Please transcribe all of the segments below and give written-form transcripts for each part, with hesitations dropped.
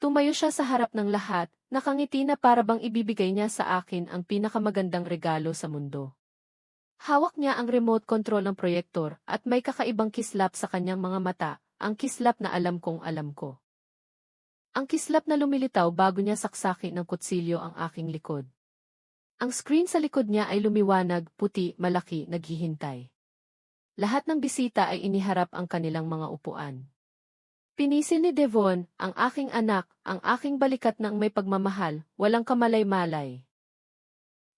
Tumayo siya sa harap ng lahat, nakangiti na para bang ibibigay niya sa akin ang pinakamagandang regalo sa mundo. Hawak niya ang remote control ng proyektor at may kakaibang kislap sa kanyang mga mata, ang kislap na alam kong alam ko. Ang kislap na lumilitaw bago niya saksakin ng kutsilyo ang aking likod. Ang screen sa likod niya ay lumiwanag, puti, malaki, naghihintay. Lahat ng bisita ay iniharap ang kanilang mga upuan. Pinisil ni Devon, ang aking anak, ang aking balikat ng may pagmamahal, walang kamalay-malay.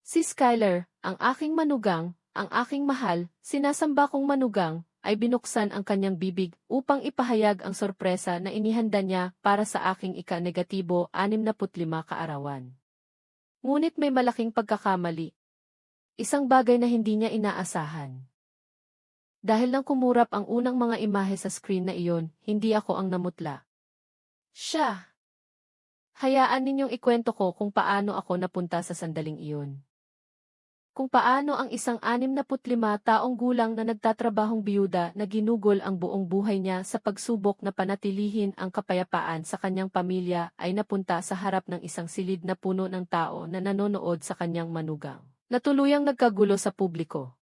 Si Skyler, ang aking manugang, ang aking mahal, sinasamba kong manugang, ay binuksan ang kanyang bibig upang ipahayag ang sorpresa na inihanda niya para sa aking ika-negatibo 65 kaarawan. Ngunit may malaking pagkakamali. Isang bagay na hindi niya inaasahan. Dahil lang kumurap ang unang mga imahe sa screen na iyon, hindi ako ang namutla. Siya! Hayaan ninyong ikwento ko kung paano ako napunta sa sandaling iyon. Kung paano ang isang 65 taong gulang na nagtatrabahong biyuda na ginugol ang buong buhay niya sa pagsubok na panatilihin ang kapayapaan sa kanyang pamilya ay napunta sa harap ng isang silid na puno ng tao na nanonood sa kanyang manugang, na tuluyang nagkagulo sa publiko.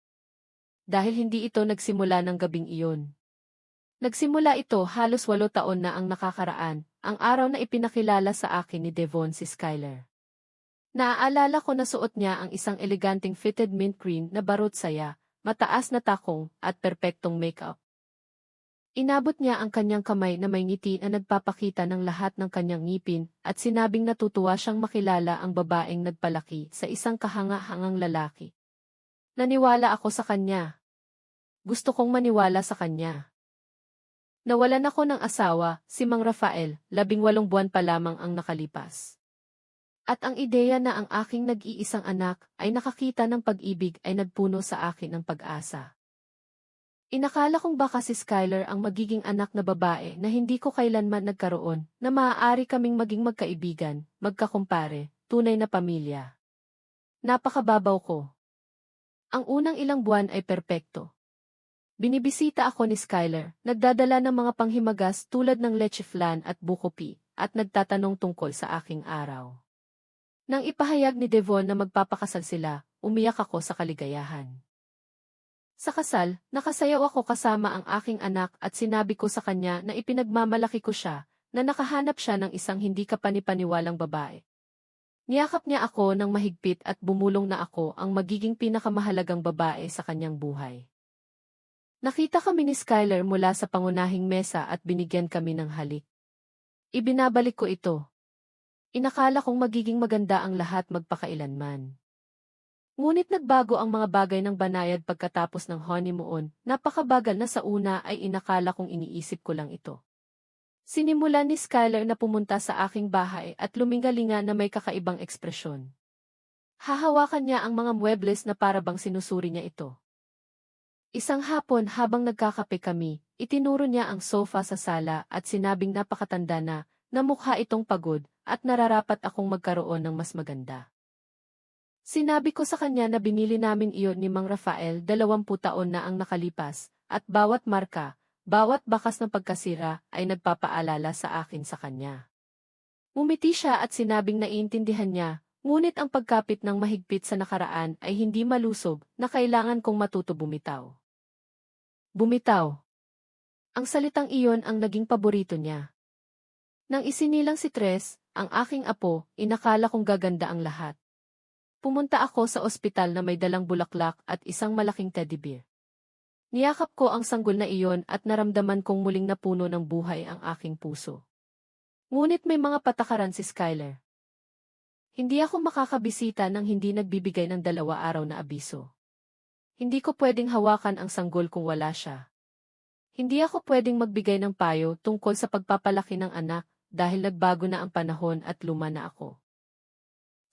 Dahil hindi ito nagsimula ng gabing iyon. Nagsimula ito halos 8 taon na ang nakakaraan, ang araw na ipinakilala sa akin ni Devon si Skyler. Naaalala ko na suot niya ang isang eleganteng fitted mint green na barot saya, mataas na takong, at perpektong makeup. Inabot niya ang kanyang kamay na may ngiti na nagpapakita ng lahat ng kanyang ngipin, at sinabing natutuwa siyang makilala ang babaeng nagpalaki sa isang kahanga-hangang lalaki. Naniwala ako sa kanya. Gusto kong maniwala sa kanya. Nawalan ako ng asawa, si Mang Rafael, 18 buwan pa lamang ang nakalipas. At ang ideya na ang aking nag-iisang anak ay nakakita ng pag-ibig ay nagpuno sa akin ng pag-asa. Inakala kong baka si Skyler ang magiging anak na babae na hindi ko kailanman nagkaroon, na maaari kaming maging magkaibigan, magkakumpare, tunay na pamilya. Napakababaw ko. Ang unang ilang buwan ay perpekto. Binibisita ako ni Skyler, nagdadala ng mga panghimagas tulad ng leche flan at buko-pi, at nagtatanong tungkol sa aking araw. Nang ipahayag ni Devon na magpapakasal sila, umiyak ako sa kaligayahan. Sa kasal, nakasayaw ako kasama ang aking anak at sinabi ko sa kanya na ipinagmamalaki ko siya, na nakahanap siya ng isang hindi kapanipaniwalang babae. Niyakap niya ako ng mahigpit at bumulong na ako ang magiging pinakamahalagang babae sa kanyang buhay. Nakita kami ni Skyler mula sa pangunahing mesa at binigyan kami ng halik. Ibinabalik ko ito. Inakala kong magiging maganda ang lahat magpakailanman. Ngunit nagbago ang mga bagay ng banayad pagkatapos ng honeymoon, napakabagal na sa una ay inakala kong iniisip ko lang ito. Sinimulan ni Skyler na pumunta sa aking bahay at lumingalinga na may kakaibang ekspresyon. Hahawakan niya ang mga muebles na parabang sinusuri niya ito. Isang hapon habang nagkakape kami, itinuro niya ang sofa sa sala at sinabing napakatanda na mukha itong pagod, at nararapat akong magkaroon ng mas maganda. Sinabi ko sa kanya na binili namin iyon ni Mang Rafael 20 taon na ang nakalipas, at bawat marka, bawat bakas ng pagkasira ay nagpapaalala sa akin sa kanya. Umiti siya at sinabing naiintindihan niya, ngunit ang pagkapit ng mahigpit sa nakaraan ay hindi malusob na kailangan kong matuto bumitaw. Bumitaw. Ang salitang iyon ang naging paborito niya. Nang isinilang si Tres, ang aking apo, inakala kong gaganda ang lahat. Pumunta ako sa ospital na may dalang bulaklak at isang malaking teddy bear. Niyakap ko ang sanggol na iyon at naramdaman kong muling napuno ng buhay ang aking puso. Ngunit may mga patakaran si Skyler. Hindi ako makakabisita nang hindi nagbibigay ng 2 araw na abiso. Hindi ko pwedeng hawakan ang sanggol kung wala siya. Hindi ako pwedeng magbigay ng payo tungkol sa pagpapalaki ng anak dahil nagbago na ang panahon at luma na ako.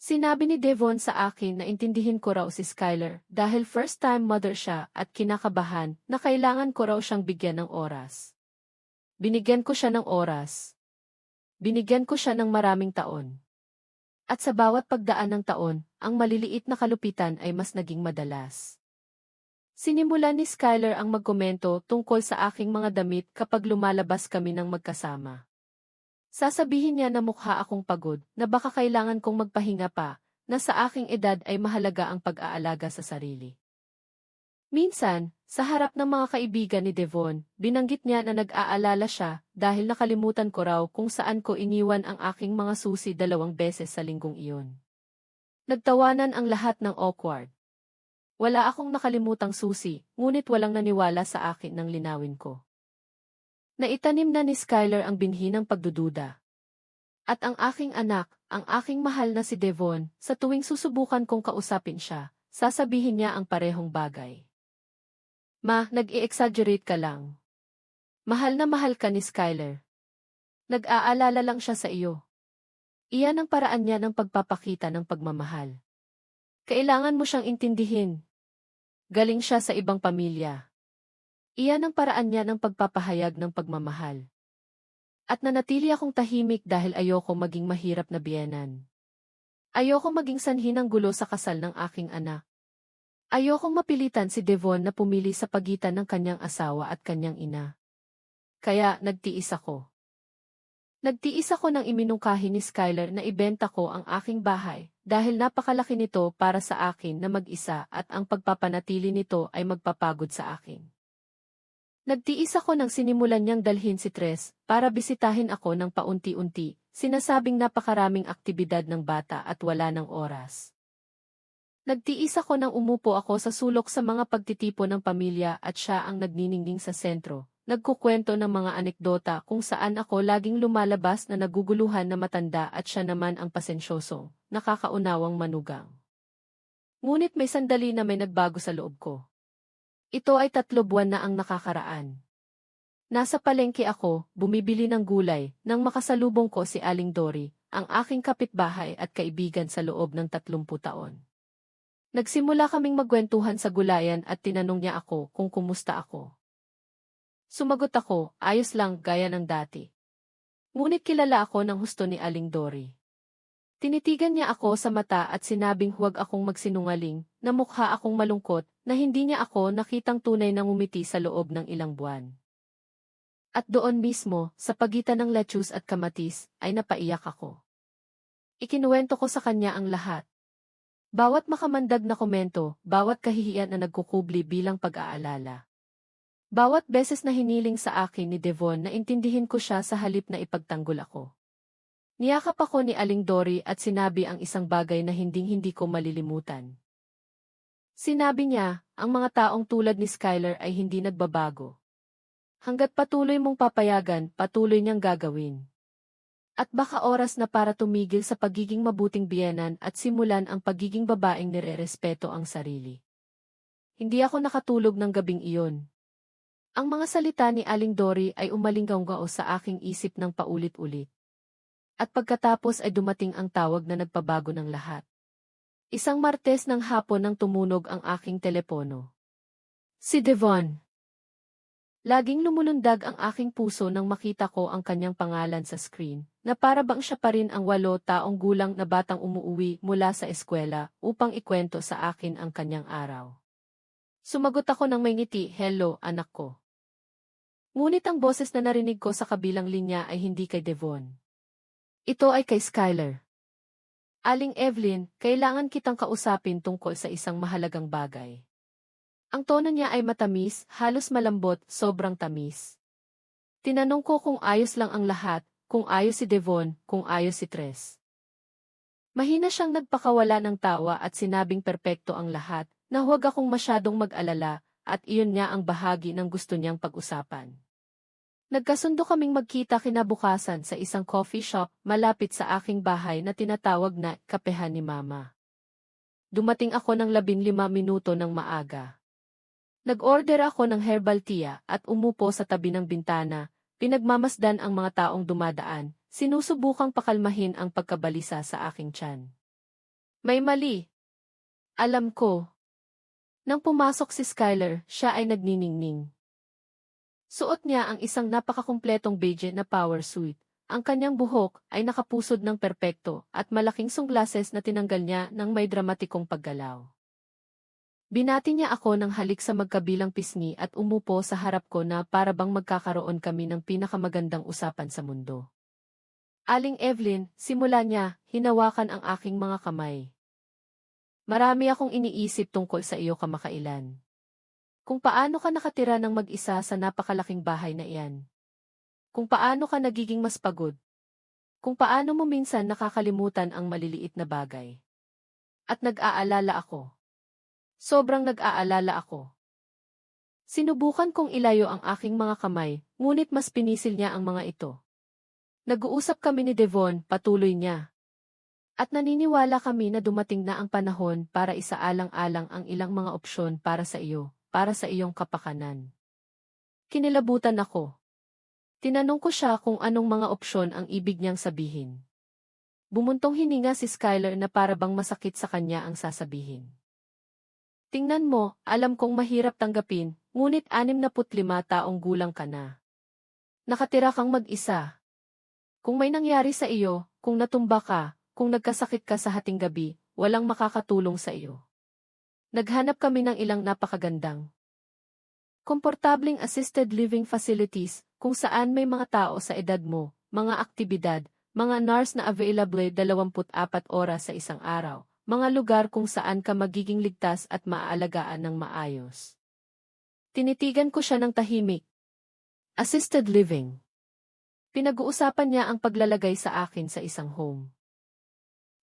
Sinabi ni Devon sa akin na intindihin ko raw si Skyler dahil first-time mother siya at kinakabahan na kailangan ko raw siyang bigyan ng oras. Binigyan ko siya ng oras. Binigyan ko siya ng maraming taon. At sa bawat pagdaan ng taon, ang maliliit na kalupitan ay mas naging madalas. Sinimulan ni Skyler ang magkomento tungkol sa aking mga damit kapag lumalabas kami ng magkasama. Sasabihin niya na mukha akong pagod, na baka kailangan kong magpahinga pa, na sa aking edad ay mahalaga ang pag-aalaga sa sarili. Minsan, sa harap ng mga kaibigan ni Devon, binanggit niya na nag-aalala siya dahil nakalimutan ko raw kung saan ko iniwan ang aking mga susi 2 beses sa linggong iyon. Nagtawanan ang lahat ng awkward. Wala akong nakalimutang susi, ngunit walang naniwala sa akin nang linawin ko. Naitanim na ni Skyler ang binhi ng pagdududa. At ang aking anak, ang aking mahal na si Devon, sa tuwing susubukan kong kausapin siya, sasabihin niya ang parehong bagay. Ma, nag-i-exaggerate ka lang. Mahal na mahal ka ni Skyler. Nag-aalala lang siya sa iyo. Iyan ang paraan niya ng pagpapakita ng pagmamahal. Kailangan mo siyang intindihin. Galing siya sa ibang pamilya. Iyan ang paraan niya ng pagpapahayag ng pagmamahal. At nanatili akong tahimik dahil ayoko maging mahirap na biyenan. Ayoko maging sanhi ng gulo sa kasal ng aking anak. Ayokong mapilitan si Devon na pumili sa pagitan ng kanyang asawa at kanyang ina. Kaya, nagtiis ako. Nagtiis ako nang iminungkahi ni Skyler na ibenta ko ang aking bahay dahil napakalaki nito para sa akin na mag-isa at ang pagpapanatili nito ay magpapagod sa akin. Nagtiis ako nang sinimulan niyang dalhin si Tres para bisitahin ako ng paunti-unti, sinasabing napakaraming aktibidad ng bata at wala ng oras. Nagtiis ako nang umupo ako sa sulok sa mga pagtitipo ng pamilya at siya ang nagniningning sa sentro, nagkukwento ng mga anekdota kung saan ako laging lumalabas na naguguluhan na matanda at siya naman ang pasensyosong, nakakaunawang manugang. Ngunit may sandali na may nagbago sa loob ko. Ito ay 3 buwan na ang nakakaraan. Nasa palengke ako, bumibili ng gulay, nang makasalubong ko si Aling Dory, ang aking kapitbahay at kaibigan sa loob ng 30 taon. Nagsimula kaming magkwentuhan sa gulayan at tinanong niya ako kung kumusta ako. Sumagot ako, ayos lang gaya ng dati. Ngunit kilala ako ng husto ni Aling Dory. Tinitigan niya ako sa mata at sinabing huwag akong magsinungaling, na mukha akong malungkot, na hindi niya ako nakitang tunay na ngumiti sa loob ng ilang buwan. At doon mismo, sa pagitan ng lettuce at kamatis, ay napaiyak ako. Ikinuwento ko sa kanya ang lahat. Bawat makamandag na komento, bawat kahihiyan na nagkukubli bilang pag-aalala. Bawat beses na hiniling sa akin ni Devon na intindihin ko siya sa halip na ipagtanggol ako. Niyakap ako ni Aling Dory at sinabi ang isang bagay na hinding-hindi ko malilimutan. Sinabi niya, ang mga taong tulad ni Skyler ay hindi nagbabago. Hanggat patuloy mong papayagan, patuloy niyang gagawin. At baka oras na para tumigil sa pagiging mabuting biyenan at simulan ang pagiging babaeng nire-respeto ang sarili. Hindi ako nakatulog ng gabing iyon. Ang mga salita ni Aling Dory ay umalinggaw sa aking isip ng paulit-ulit. At pagkatapos ay dumating ang tawag na nagpabago ng lahat. Isang Martes ng hapon nang tumunog ang aking telepono. Si Devon. Laging lumulundag ang aking puso nang makita ko ang kanyang pangalan sa screen, na para bang siya pa rin ang 8 taong gulang na batang umuuwi mula sa eskwela upang ikwento sa akin ang kanyang araw. Sumagot ako ng may ngiti, "Hello, anak ko." Ngunit ang boses na narinig ko sa kabilang linya ay hindi kay Devon. Ito ay kay Skyler. "Aling Evelyn, kailangan kitang kausapin tungkol sa isang mahalagang bagay." Ang tono niya ay matamis, halos malambot, sobrang tamis. Tinanong ko kung ayos lang ang lahat, kung ayos si Devon, kung ayos si Tres. Mahina siyang nagpakawala ng tawa at sinabing perpekto ang lahat, na huwag akong masyadong mag-alala, at iyon nga ang bahagi ng gusto niyang pag-usapan. Nagkasundo kaming magkita kinabukasan sa isang coffee shop malapit sa aking bahay na tinatawag na Kapehan ni Mama. Dumating ako ng 15 minuto ng maaga. Nag-order ako ng herbal tea at umupo sa tabi ng bintana, pinagmamasdan ang mga taong dumadaan, sinusubukang pakalmahin ang pagkabalisa sa aking tiyan. May mali. Alam ko. Nang pumasok si Skyler, siya ay nagniningning. Suot niya ang isang napakakumpletong beige na power suit. Ang kanyang buhok ay nakapusod ng perpekto at malaking sunglasses na tinanggal niya ng may dramatikong paggalaw. Binati niya ako ng halik sa magkabilang pisngi at umupo sa harap ko na para bang magkakaroon kami ng pinakamagandang usapan sa mundo. Aling Evelyn, simula niya, hinawakan ang aking mga kamay. Marami akong iniisip tungkol sa iyo kamakailan. Kung paano ka nakatira ng mag-isa sa napakalaking bahay na iyan. Kung paano ka nagiging mas pagod. Kung paano mo minsan nakakalimutan ang maliliit na bagay. At nag-aalala ako. Sobrang nag-aalala ako. Sinubukan kong ilayo ang aking mga kamay, ngunit mas pinisil niya ang mga ito. Nag-uusap kami ni Devon, patuloy niya. At naniniwala kami na dumating na ang panahon para isaalang-alang ang ilang mga opsyon para sa iyo, para sa iyong kapakanan. Kinilabutan ako. Tinanong ko siya kung anong mga opsyon ang ibig niyang sabihin. Bumuntong hininga si Skylar na para bang masakit sa kanya ang sasabihin. Tingnan mo, alam kong mahirap tanggapin, ngunit 65 taong gulang ka na. Nakatira kang mag-isa. Kung may nangyari sa iyo, kung natumba ka, kung nagkasakit ka sa hating gabi, walang makakatulong sa iyo. Naghanap kami ng ilang napakagandang, komportabling assisted living facilities, kung saan may mga tao sa edad mo, mga aktibidad, mga nurse na available 24 oras sa isang araw, mga lugar kung saan ka magiging ligtas at maaalagaan ng maayos. Tinitigan ko siya ng tahimik. Assisted living. Pinag-uusapan niya ang paglalagay sa akin sa isang home.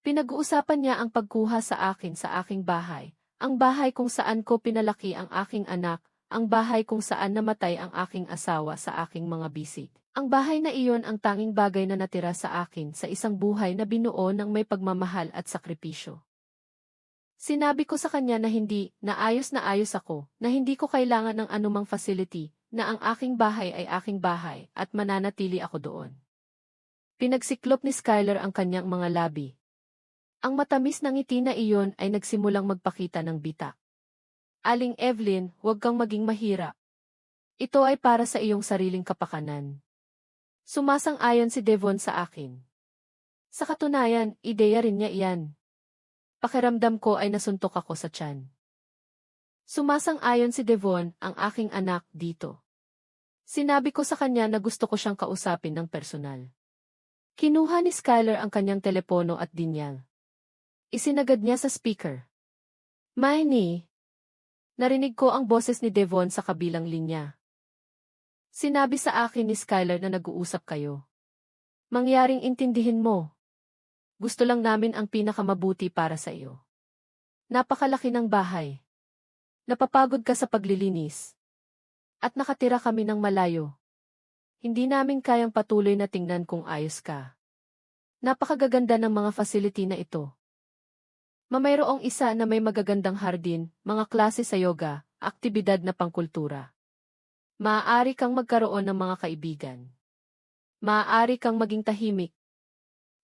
Pinag-uusapan niya ang pagkuha sa akin sa aking bahay, ang bahay kung saan ko pinalaki ang aking anak, ang bahay kung saan namatay ang aking asawa sa aking mga bisig. Ang bahay na iyon ang tanging bagay na natira sa akin sa isang buhay na binuo ng may pagmamahal at sakripisyo. Sinabi ko sa kanya na ayos ako, na hindi ko kailangan ng anumang facility, na ang aking bahay ay aking bahay at mananatili ako doon. Pinagsiklop ni Skylar ang kanyang mga labi. Ang matamis na ngiti na iyon ay nagsimulang magpakita ng bitak. Aling Evelyn, huwag kang maging mahirap. Ito ay para sa iyong sariling kapakanan. Sumasang-ayon si Devon sa akin. Sa katunayan, ideya rin niya iyan. Pakiramdam ko ay nasuntok ako sa tiyan. Sumasang-ayon si Devon, ang aking anak, dito. Sinabi ko sa kanya na gusto ko siyang kausapin ng personal. Kinuha ni Skylar ang kanyang telepono at dinyal. Isinagad niya sa speaker. Miney. Narinig ko ang boses ni Devon sa kabilang linya. Sinabi sa akin ni Skylar na nag-uusap kayo. Mangyaring intindihin mo. Gusto lang namin ang pinakamabuti para sa iyo. Napakalaki ng bahay. Napapagod ka sa paglilinis. At nakatira kami ng malayo. Hindi namin kayang patuloy na tingnan kung ayos ka. Napakagaganda ng mga facility na ito. Mayroong isa na may magagandang hardin, mga klase sa yoga, aktibidad na pangkultura. Maaari kang magkaroon ng mga kaibigan. Maaari kang maging tahimik.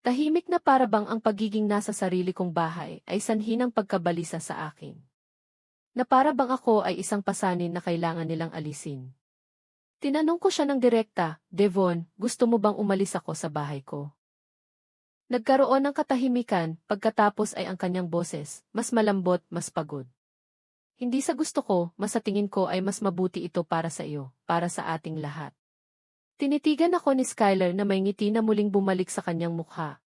Tahimik na para bang ang pagiging nasa sarili kong bahay ay sanhi ng pagkabalisa sa akin. Na para bang ako ay isang pasanin na kailangan nilang alisin. Tinanong ko siya ng direkta, Devon, gusto mo bang umalis ako sa bahay ko? Nagkaroon ng katahimikan, pagkatapos ay ang kanyang boses, mas malambot, mas pagod. Hindi sa gusto ko, mas sa tingin ko ay mas mabuti ito para sa iyo, para sa ating lahat. Tinitigan ako ni Skylar na may ngiti na muling bumalik sa kanyang mukha.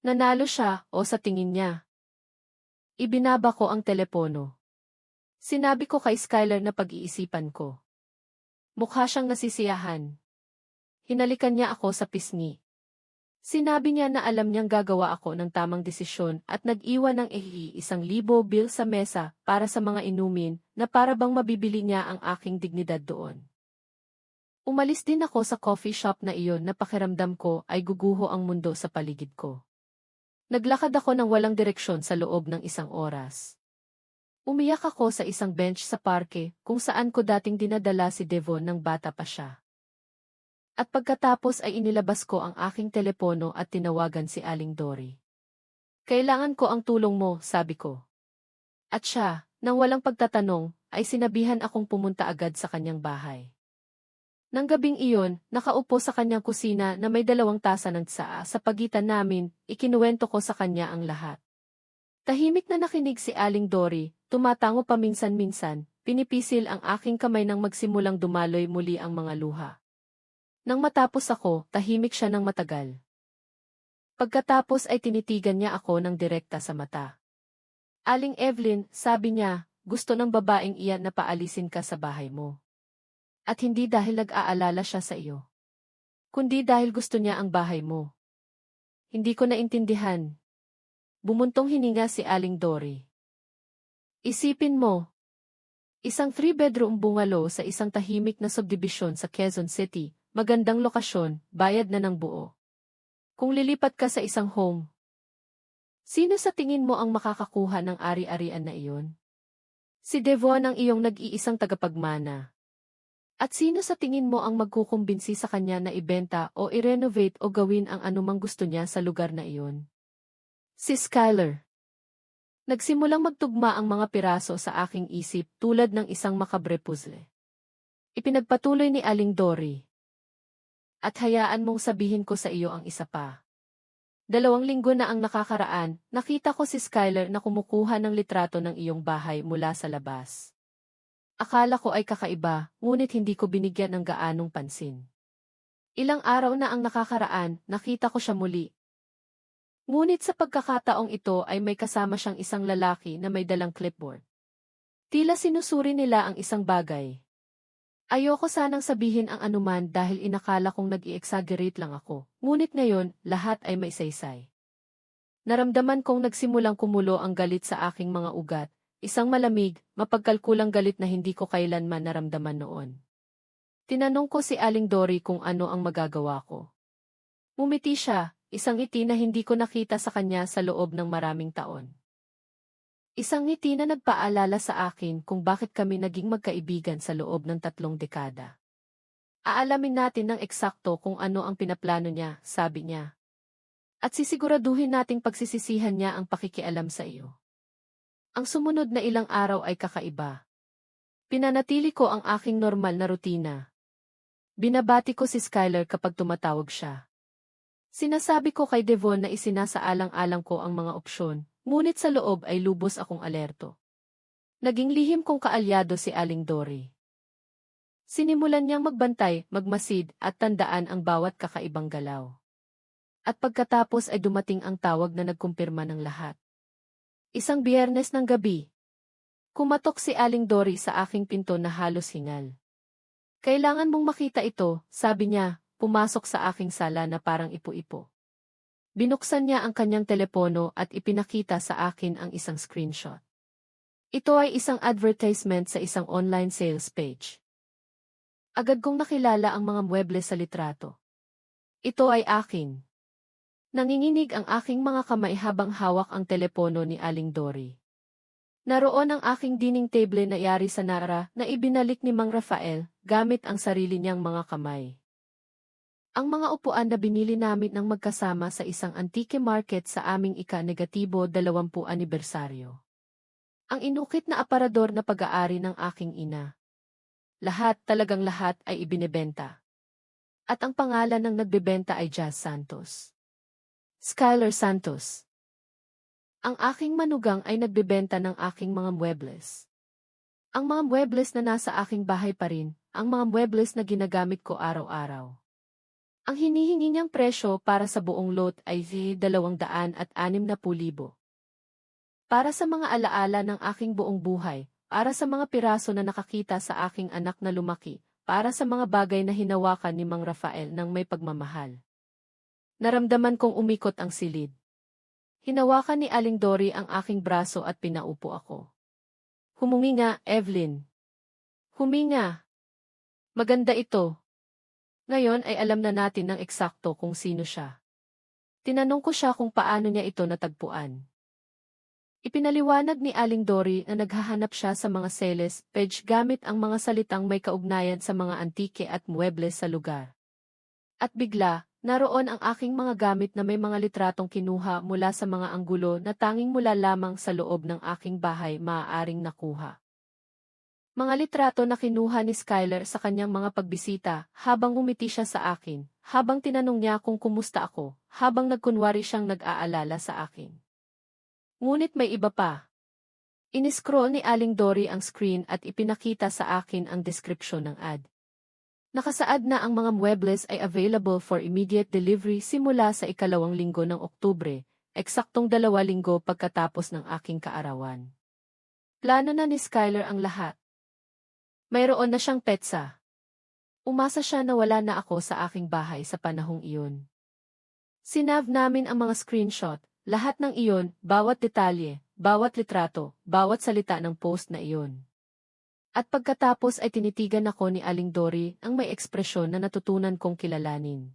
Nanalo siya, o sa tingin niya. Ibinaba ko ang telepono. Sinabi ko kay Skylar na pag-iisipan ko. Mukha siyang nasisiyahan. Hinalikan niya ako sa pisngi. Sinabi niya na alam niyang gagawa ako ng tamang desisyon at nag-iwan ng 1,000 bill sa mesa para sa mga inumin na para bang mabibili niya ang aking dignidad doon. Umalis din ako sa coffee shop na iyon na pakiramdam ko ay guguho ang mundo sa paligid ko. Naglakad ako ng walang direksyon sa loob ng 1 oras. Umiyak ako sa isang bench sa parke kung saan ko dating dinadala si Devon nang bata pa siya. At pagkatapos ay inilabas ko ang aking telepono at tinawagan si Aling Dory. Kailangan ko ang tulong mo, sabi ko. At siya, nang walang pagtatanong, ay sinabihan akong pumunta agad sa kanyang bahay. Nang gabing iyon, nakaupo sa kanyang kusina na may 2 tasa ng tsaa sa pagitan namin, ikinuwento ko sa kanya ang lahat. Tahimik na nakinig si Aling Dory, tumatango paminsan-minsan, pinipisil ang aking kamay nang magsimulang dumaloy muli ang mga luha. Nang matapos ako, tahimik siya ng matagal. Pagkatapos ay tinitigan niya ako ng direkta sa mata. Aling Evelyn, sabi niya, gusto ng babaeng iyan na paalisin ka sa bahay mo. At hindi dahil nag-aalala siya sa iyo, kundi dahil gusto niya ang bahay mo. Hindi ko naintindihan. Bumuntong hininga si Aling Dory. Isipin mo, isang 3-bedroom bungalow sa isang tahimik na subdivision sa Quezon City, magandang lokasyon, bayad na ng buo. Kung lilipat ka sa isang home, sino sa tingin mo ang makakakuha ng ari-arian na iyon? Si Devon ang iyong nag-iisang tagapagmana. At sino sa tingin mo ang magkukumbinsi sa kanya na ibenta o i-renovate o gawin ang anumang gusto niya sa lugar na iyon? Si Skyler. Nagsimulang magtugma ang mga piraso sa aking isip tulad ng isang makabre puzzle. Ipinagpatuloy ni Aling Dory. At hayaan mong sabihin ko sa iyo ang isa pa. 2 linggo na ang nakakaraan, nakita ko si Skyler na kumukuha ng litrato ng iyong bahay mula sa labas. Akala ko ay kakaiba, ngunit hindi ko binigyan ng gaanong pansin. Ilang araw na ang nakakaraan, nakita ko siya muli. Ngunit sa pagkakataong ito ay may kasama siyang isang lalaki na may dalang clipboard. Tila sinusuri nila ang isang bagay. Ayoko sanang sabihin ang anuman dahil inakala kong nag-i-exaggerate lang ako, ngunit ngayon, lahat ay may saysay. Naramdaman kong nagsimulang kumulo ang galit sa aking mga ugat, isang malamig, mapagkalkulang galit na hindi ko kailanman naramdaman noon. Tinanong ko si Aling Dory kung ano ang magagawa ko. Mumiti siya, isang ngiti na hindi ko nakita sa kanya sa loob ng maraming taon. Isang ngiti na nagpaalala sa akin kung bakit kami naging magkaibigan sa loob ng 3 dekada. Aalamin natin ng eksakto kung ano ang pinaplano niya, sabi niya. At sisiguraduhin nating pagsisisihan niya ang pakikialam sa iyo. Ang sumunod na ilang araw ay kakaiba. Pinanatili ko ang aking normal na rutina. Binabati ko si Skyler kapag tumatawag siya. Sinasabi ko kay Devon na isinasaalang-alang ko ang mga opsyon, ngunit sa loob ay lubos akong alerto. Naging lihim kong kaalyado si Aling Dory. Sinimulan niyang magbantay, magmasid, at tandaan ang bawat kakaibang galaw. At pagkatapos ay dumating ang tawag na nagkumpirma ng lahat. Isang Biyernes ng gabi. Kumatok si Aling Dory sa aking pinto na halos hingal. Kailangan mong makita ito, sabi niya, pumasok sa aking sala na parang ipo-ipo. Binuksan niya ang kanyang telepono at ipinakita sa akin ang isang screenshot. Ito ay isang advertisement sa isang online sales page. Agad kong nakilala ang mga muebles sa litrato. Ito ay akin. Nanginginig ang aking mga kamay habang hawak ang telepono ni Aling Dory. Naroon ang aking dining table na yari sa Nara na ibinalik ni Mang Rafael gamit ang sarili niyang mga kamay. Ang mga upuan na binili namin ng magkasama sa isang antique market sa aming ika-20 anibersaryo. Ang inukit na aparador na pag-aari ng aking ina. Lahat, talagang lahat ay ibinebenta. At ang pangalan ng nagbebenta ay Jazz Santos. Skyler Santos. Ang aking manugang ay nagbebenta ng aking mga muebles. Ang mga muebles na nasa aking bahay pa rin, ang mga muebles na ginagamit ko araw-araw. Ang hinihingi niyang presyo para sa buong lot ay 260,000. Para sa mga alaala ng aking buong buhay, para sa mga piraso na nakakita sa aking anak na lumaki, para sa mga bagay na hinawakan ni Mang Rafael ng may pagmamahal. Naramdaman kong umikot ang silid. Hinawakan ni Aling Dory ang aking braso at pinaupo ako. Huminga, Evelyn. Huminga. Maganda ito. Ngayon ay alam na natin ng eksakto kung sino siya. Tinanong ko siya kung paano niya ito natagpuan. Ipinaliwanag ni Aling Dory na naghahanap siya sa mga sales page gamit ang mga salitang may kaugnayan sa mga antike at muebles sa lugar. At bigla, naroon ang aking mga gamit na may mga litratong kinuha mula sa mga anggulo na tanging mula lamang sa loob ng aking bahay maaaring nakuha. Mga litrato na kinuha ni Skyler sa kanyang mga pagbisita habang ngumiti siya sa akin, habang tinanong niya kung kumusta ako, habang nagkunwari siyang nag-aalala sa akin. Ngunit may iba pa. Iniscroll ni Aling Dory ang screen at ipinakita sa akin ang description ng ad. Nakasaad na ang mga muebles ay available for immediate delivery simula sa ikalawang linggo ng Oktubre, eksaktong 2 linggo pagkatapos ng aking kaarawan. Plano na ni Skyler ang lahat. Mayroon na siyang petsa. Umasa siya na wala na ako sa aking bahay sa panahong iyon. Sinav namin ang mga screenshot, lahat ng iyon, bawat detalye, bawat litrato, bawat salita ng post na iyon. At pagkatapos ay tinitigan ako ni Aling Dory ang may ekspresyon na natutunan kong kilalanin.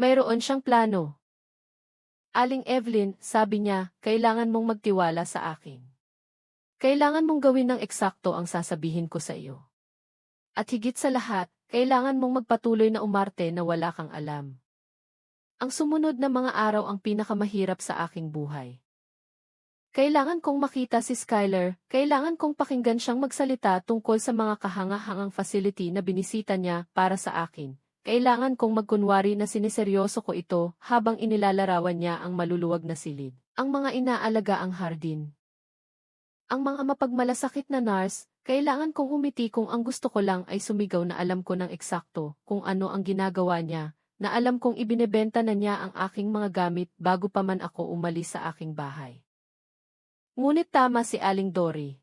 Mayroon siyang plano. Aling Evelyn, sabi niya, kailangan mong magtiwala sa akin. Kailangan mong gawin ng eksakto ang sasabihin ko sa iyo. At higit sa lahat, kailangan mong magpatuloy na umarte na wala kang alam. Ang sumunod na mga araw ang pinakamahirap sa aking buhay. Kailangan kong makita si Skyler, kailangan kong pakinggan siyang magsalita tungkol sa mga kahangahangang facility na binisita niya para sa akin. Kailangan kong magkunwari na siniseryoso ko ito habang inilalarawan niya ang maluluwag na silid. Ang mga inaalaga ang hardin. Ang mga mapagmalasakit na nurse, kailangan kong umiti kung ang gusto ko lang ay sumigaw na alam ko ng eksakto kung ano ang ginagawa niya, na alam kong ibinebenta na niya ang aking mga gamit bago pa man ako umalis sa aking bahay. Ngunit tama si Aling Dory.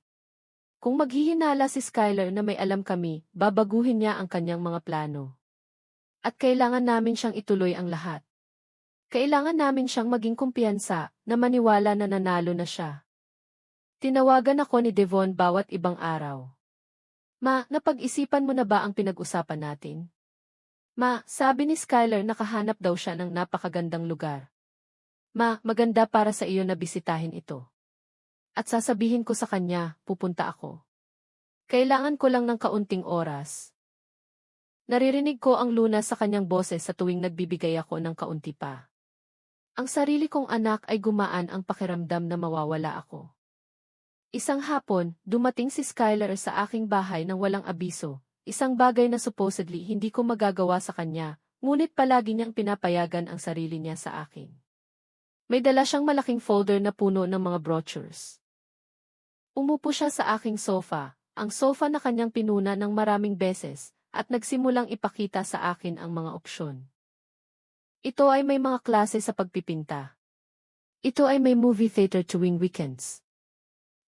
Kung maghihinala si Skyler na may alam kami, babaguhin niya ang kanyang mga plano. At kailangan namin siyang ituloy ang lahat. Kailangan namin siyang maging kumpiyansa na maniwala na nanalo na siya. Tinawagan ako ni Devon bawat ibang araw. Ma, napag-isipan mo na ba ang pinag-usapan natin? Ma, sabi ni Skyler nakahanap daw siya ng napakagandang lugar. Ma, maganda para sa iyo na bisitahin ito. At sasabihin ko sa kanya, pupunta ako. Kailangan ko lang ng kaunting oras. Naririnig ko ang lunas sa kanyang boses sa tuwing nagbibigay ako ng kaunti pa. Ang sarili kong anak ay gumaan ang pakiramdam na mawawala ako. Isang hapon, dumating si Skyler sa aking bahay nang walang abiso, isang bagay na supposedly hindi ko magagawa sa kanya, ngunit palagi niyang pinapayagan ang sarili niya sa akin. May dala siyang malaking folder na puno ng mga brochures. Umupo siya sa aking sofa, ang sofa na kanyang pinuna ng maraming beses, at nagsimulang ipakita sa akin ang mga opsyon. Ito ay may mga klase sa pagpipinta. Ito ay may movie theater tuwing weekends.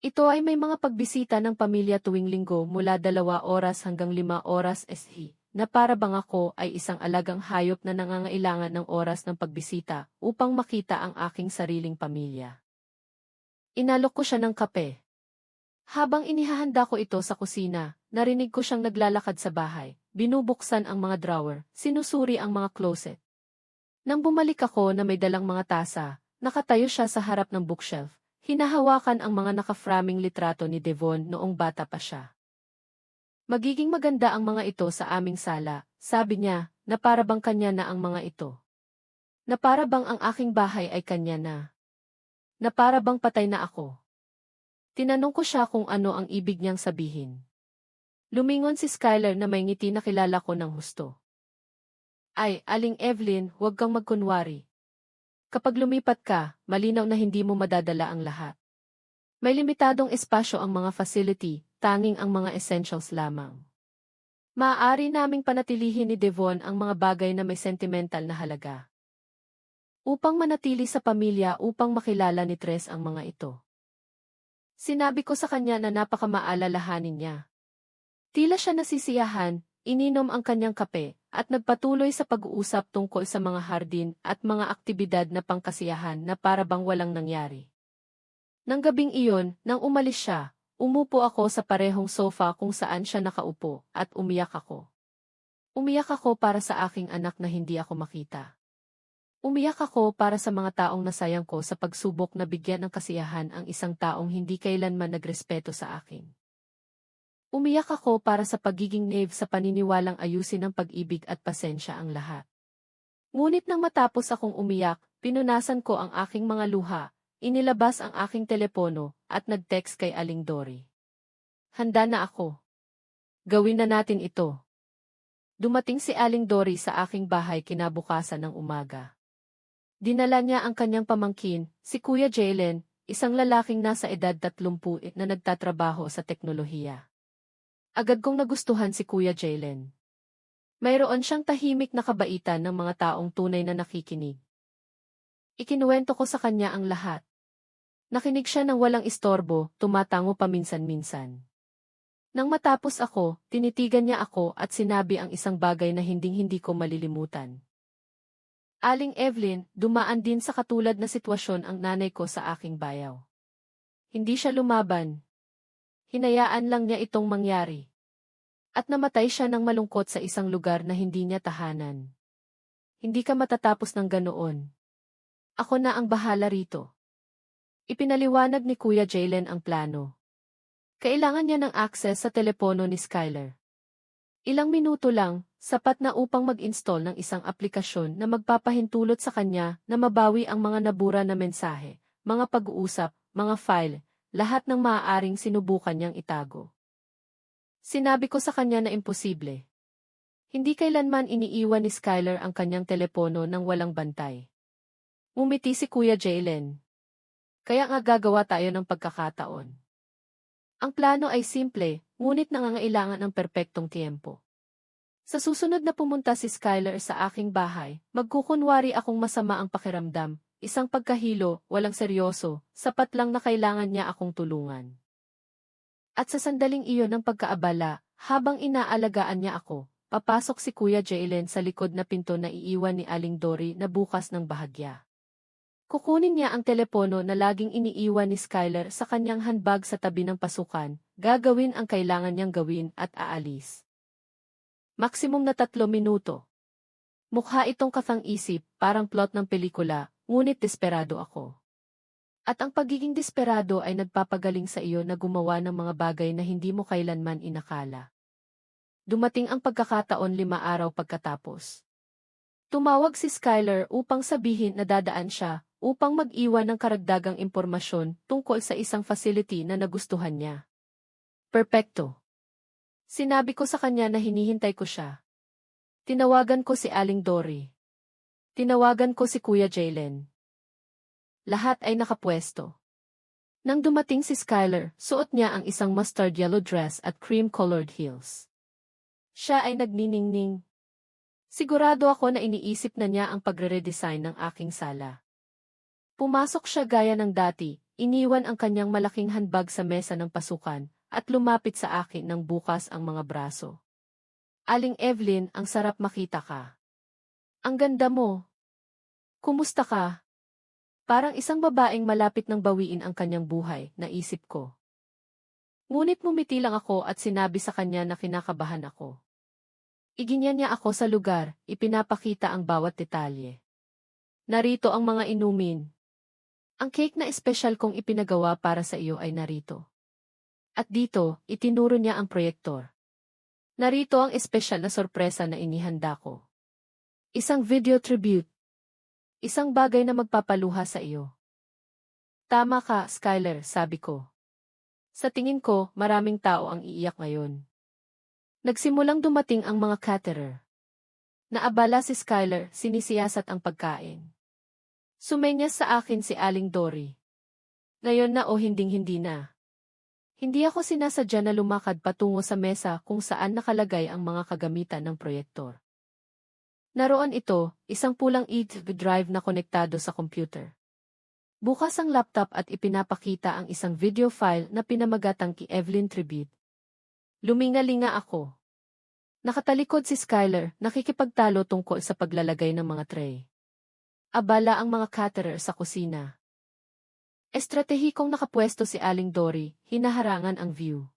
Ito ay may mga pagbisita ng pamilya tuwing linggo mula 2 oras hanggang 5 oras SH, na para bang ako ay isang alagang hayop na nangangailangan ng oras ng pagbisita upang makita ang aking sariling pamilya. Inalok ko siya ng kape. Habang inihahanda ko ito sa kusina, narinig ko siyang naglalakad sa bahay, binubuksan ang mga drawer, sinusuri ang mga closet. Nang bumalik ako na may dalang mga tasa, nakatayo siya sa harap ng bookshelf, hinahawakan ang mga naka-framing litrato ni Devon noong bata pa siya. Magiging maganda ang mga ito sa aming sala, sabi niya, na para bang kanya na ang mga ito. Na para bang ang aking bahay ay kanya na. Na para bang patay na ako. Tinanong ko siya kung ano ang ibig niyang sabihin. Lumingon si Skyler na may ngiti na kilala ko ng husto. Ay, Aling Evelyn, huwag kang magkunwari. Kapag lumipat ka, malinaw na hindi mo madadala ang lahat. May limitadong espasyo ang mga facility, tanging ang mga essentials lamang. Maaari naming panatilihin ni Devon ang mga bagay na may sentimental na halaga. Upang manatili sa pamilya upang makilala ni Tres ang mga ito. Sinabi ko sa kanya na napakamaalalahanin niya. Tila siya nasisiyahan, ininom ang kanyang kape, at nagpatuloy sa pag-uusap tungkol sa mga hardin at mga aktibidad na pangkasiyahan na para bang walang nangyari. Nang gabing iyon, nang umalis siya, umupo ako sa parehong sofa kung saan siya nakaupo, at umiyak ako. Umiyak ako para sa aking anak na hindi ako makita. Umiyak ako para sa mga taong nasayang ko sa pagsubok na bigyan ng kasiyahan ang isang taong hindi kailanman nagrespeto sa akin. Umiyak ako para sa pagiging naive sa paniniwalang ayusin ng pag-ibig at pasensya ang lahat. Ngunit nang matapos akong umiyak, pinunasan ko ang aking mga luha, inilabas ang aking telepono, at nag-text kay Aling Dory. Handa na ako. Gawin na natin ito. Dumating si Aling Dory sa aking bahay kinabukasan ng umaga. Dinala niya ang kanyang pamangkin, si Kuya Jalen, isang lalaking nasa edad 30 na nagtatrabaho sa teknolohiya. Agad kong nagustuhan si Kuya Jalen. Mayroon siyang tahimik na kabaitan ng mga taong tunay na nakikinig. Ikinuwento ko sa kanya ang lahat. Nakinig siya ng walang istorbo, tumatango paminsan-minsan. Nang matapos ako, tinitigan niya ako at sinabi ang isang bagay na hinding-hindi ko malilimutan. Aling Evelyn, dumaan din sa katulad na sitwasyon ang nanay ko sa aking bayaw. Hindi siya lumaban. Hinayaan lang niya itong mangyari. At namatay siya ng malungkot sa isang lugar na hindi niya tahanan. Hindi ka matatapos ng ganoon. Ako na ang bahala rito. Ipinaliwanag ni Kuya Jaylen ang plano. Kailangan niya ng access sa telepono ni Skyler. Ilang minuto lang, sapat na upang mag-install ng isang aplikasyon na magpapahintulot sa kanya na mabawi ang mga nabura na mensahe, mga pag-uusap, mga file, lahat ng maaaring sinubukan niyang itago. Sinabi ko sa kanya na imposible. Hindi kailanman iniiwan ni Skyler ang kanyang telepono nang walang bantay. Ngumiti si Kuya Jaylen. Kaya nga gagawa tayo ng pagkakataon. Ang plano ay simple, ngunit nangangailangan ng perpektong tiempo. Sa susunod na pumunta si Skyler sa aking bahay, magkukunwari akong masama ang pakiramdam, isang pagkahilo, walang seryoso, sapat lang na kailangan niya akong tulungan. At sa sandaling iyon ng pagkaabala, habang inaalagaan niya ako, papasok si Kuya Jaylen sa likod na pinto na iiwan ni Aling Dory na bukas ng bahagya. Kukunin niya ang telepono na laging iniiwan ni Skyler sa kanyang handbag sa tabi ng pasukan, gagawin ang kailangan niyang gawin at aalis. Maksimum na 3 minuto. Mukha itong kafang-isip, parang plot ng pelikula, ngunit desperado ako. At ang pagiging desperado ay nagpapagaling sa iyo na gumawa ng mga bagay na hindi mo kailanman inakala. Dumating ang pagkakataon 5 araw pagkatapos. Tumawag si Skyler upang sabihin na dadaan siya, upang mag-iwan ng karagdagang impormasyon tungkol sa isang facility na nagustuhan niya. Perpekto. Sinabi ko sa kanya na hinihintay ko siya. Tinawagan ko si Aling Dory. Tinawagan ko si Kuya Jaylen. Lahat ay nakapwesto. Nang dumating si Skyler, suot niya ang isang mustard yellow dress at cream-colored heels. Siya ay nagniningning. Sigurado ako na iniisip na niya ang pagre-redesign ng aking sala. Pumasok siya gaya ng dati, iniwan ang kanyang malaking handbag sa mesa ng pasukan, at lumapit sa akin nang bukas ang mga braso. Aling Evelyn, ang sarap makita ka. Ang ganda mo. Kumusta ka? Parang isang babaeng malapit ng bawiin ang kanyang buhay, naisip ko. Ngunit ngumiti lang ako at sinabi sa kanya na kinakabahan ako. Iginyan niya ako sa lugar, ipinapakita ang bawat detalye. Narito ang mga inumin. Ang cake na espesyal kong ipinagawa para sa iyo ay narito. At dito, itinuro niya ang proyektor. Narito ang espesyal na sorpresa na inihanda ko. Isang video tribute. Isang bagay na magpapaluha sa iyo. Tama ka, Skyler, sabi ko. Sa tingin ko, maraming tao ang iiyak ngayon. Nagsimulang dumating ang mga caterer. Naabala si Skyler, sinisiyasat ang pagkain. Sumenyas sa akin si Aling Dory. Ngayon na o hinding-hindi na. Hindi ako sinasadya na lumakad patungo sa mesa kung saan nakalagay ang mga kagamitan ng proyektor. Naroon ito, isang pulang e-drive na konektado sa computer. Bukas ang laptop at ipinapakita ang isang video file na pinamagatang kay Evelyn Tribute. Lumingalinga ako. Nakatalikod si Skyler, nakikipagtalo tungkol sa paglalagay ng mga tray. Abala ang mga caterer sa kusina. Estratehikong nakapwesto si Aling Dory, hinaharangan ang view.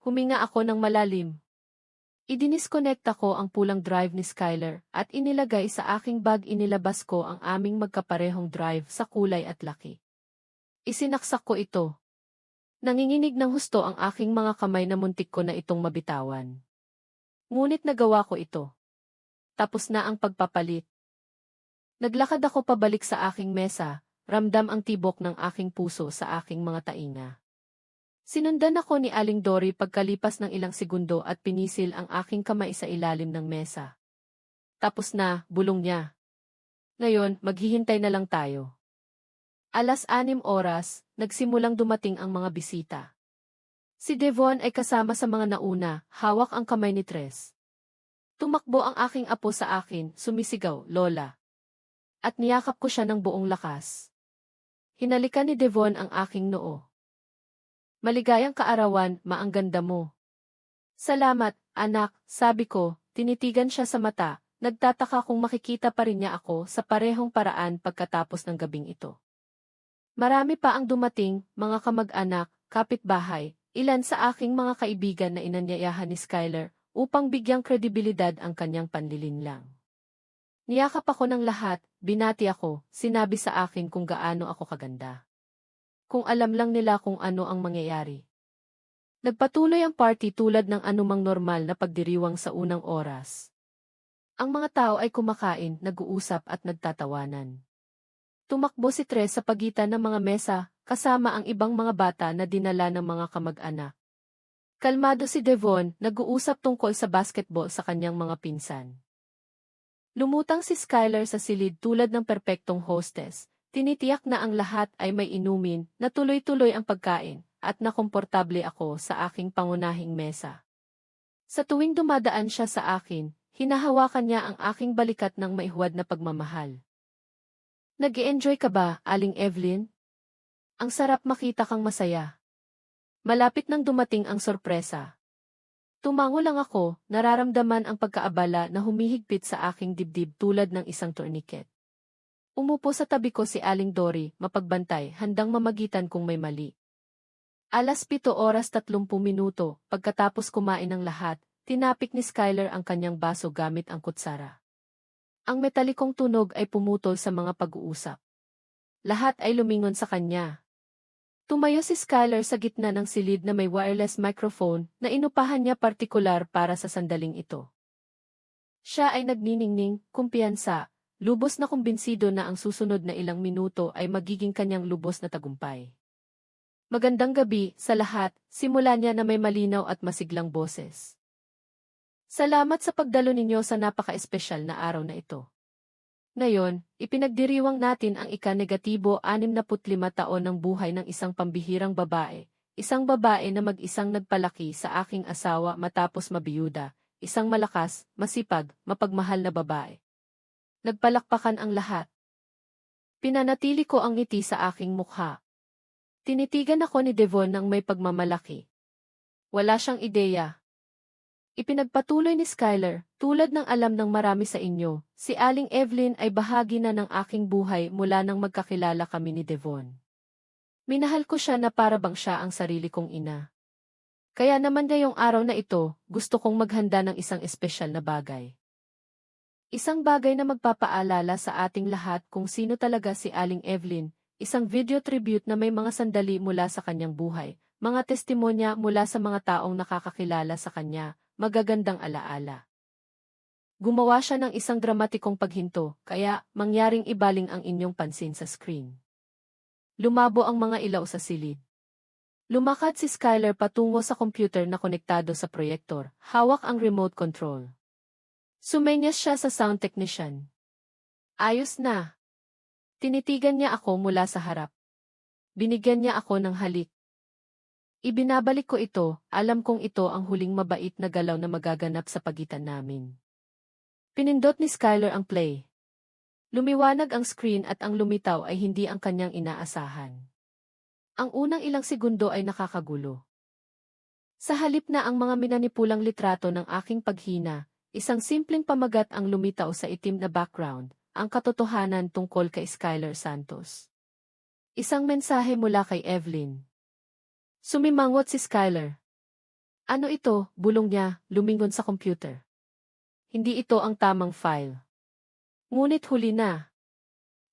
Huminga ako ng malalim. Idiniskonekta ko ang pulang drive ni Skyler at inilagay sa aking bag. Inilabas ko ang aming magkaparehong drive sa kulay at laki. Isinaksak ko ito. Nanginginig ng husto ang aking mga kamay na muntik ko na itong mabitawan. Ngunit nagawa ko ito. Tapos na ang pagpapalit. Naglakad ako pabalik sa aking mesa, ramdam ang tibok ng aking puso sa aking mga tainga. Sinundan ako ni Aling Dory pagkalipas ng ilang segundo at pinisil ang aking kamay sa ilalim ng mesa. Tapos na, bulong niya. Ngayon, maghihintay na lang tayo. 6:00 oras, nagsimulang dumating ang mga bisita. Si Devon ay kasama sa mga nauna, hawak ang kamay ni Tres. Tumakbo ang aking apo sa akin, sumisigaw, "Lola." At niyakap ko siya ng buong lakas. Hinalikan ni Devon ang aking noo. "Maligayang kaarawan, ma, ang ganda mo." "Salamat, anak," sabi ko, tinitigan siya sa mata, nagtataka kung makikita pa rin niya ako sa parehong paraan pagkatapos ng gabing ito. Marami pa ang dumating, mga kamag-anak, kapitbahay, ilan sa aking mga kaibigan na inanyayahan ni Skyler, upang bigyang kredibilidad ang kanyang panlilinlang. Niyakap ako ng lahat, binati ako, sinabi sa akin kung gaano ako kaganda. Kung alam lang nila kung ano ang mangyayari. Nagpatuloy ang party tulad ng anumang normal na pagdiriwang sa unang oras. Ang mga tao ay kumakain, nag-uusap at nagtatawanan. Tumakbo si Tres sa pagitan ng mga mesa, kasama ang ibang mga bata na dinala ng mga kamag-anak. Kalmado si Devon, nag-uusap tungkol sa basketball sa kanyang mga pinsan. Lumutang si Skyler sa silid tulad ng perpektong hostess, tinitiyak na ang lahat ay may inumin, na tuloy-tuloy ang pagkain, at nakomportable ako sa aking pangunahing mesa. Sa tuwing dumadaan siya sa akin, hinahawakan niya ang aking balikat ng maihuwad na pagmamahal. "Nag-e-enjoy ka ba, Aling Evelyn? Ang sarap makita kang masaya." Malapit nang dumating ang sorpresa. Tumango lang ako, nararamdaman ang pagkaabala na humihigpit sa aking dibdib tulad ng isang tourniquet. Umupo sa tabi ko si Aling Dory, mapagbantay, handang mamagitan kung may mali. 7:30 pagkatapos kumain ng lahat, tinapik ni Skyler ang kanyang baso gamit ang kutsara. Ang metalikong tunog ay pumutol sa mga pag-uusap. Lahat ay lumingon sa kanya. Tumayo si Skyler sa gitna ng silid na may wireless microphone na inupahan niya partikular para sa sandaling ito. Siya ay nagniningning, kumpiyansa, lubos na kumbinsido na ang susunod na ilang minuto ay magiging kanyang lubos na tagumpay. "Magandang gabi sa lahat," simula niya na may malinaw at masiglang boses. "Salamat sa pagdalo ninyo sa napaka-espesyal na araw na ito. Ngayon, ipinagdiriwang natin ang ika-65 taon ng buhay ng isang pambihirang babae, isang babae na mag-isang nagpalaki sa aking asawa matapos mabiyuda, isang malakas, masipag, mapagmahal na babae." Nagpalakpakan ang lahat. Pinanatili ko ang ngiti sa aking mukha. Tinitigan ako ni Devon ng may pagmamalaki. Wala siyang ideya. Ipinagpatuloy ni Skyler, "Tulad ng alam ng marami sa inyo, si Aling Evelyn ay bahagi na ng aking buhay mula nang magkakilala kami ni Devon. Minahal ko siya na para bang siya ang sarili kong ina. Kaya naman ngayong araw na ito, gusto kong maghanda ng isang espesyal na bagay. Isang bagay na magpapaalala sa ating lahat kung sino talaga si Aling Evelyn, isang video tribute na may mga sandali mula sa kanyang buhay, mga testimonya mula sa mga taong nakakakilala sa kanya, magagandang alaala. Gumawa siya ng isang dramatikong paghinto, kaya mangyaring ibaling ang inyong pansin sa screen." Lumabo ang mga ilaw sa silid. Lumakad si Skyler patungo sa computer na konektado sa proyektor, hawak ang remote control. Sumenyas siya sa sound technician. "Ayos na." Tinitigan niya ako mula sa harap. Binigyan niya ako ng halik. Ibinabalik ko ito, alam kong ito ang huling mabait na galaw na magaganap sa pagitan namin. Pinindot ni Skyler ang play. Lumiwanag ang screen at ang lumitaw ay hindi ang kanyang inaasahan. Ang unang ilang segundo ay nakakagulo. Sa halip na ang mga minanipulang litrato ng aking paghina, isang simpleng pamagat ang lumitaw sa itim na background, ang katotohanan tungkol kay Skyler Santos. Isang mensahe mula kay Evelyn. Sumimangot si Skyler. "Ano ito?" bulong niya, lumingon sa computer. "Hindi ito ang tamang file." Ngunit huli na.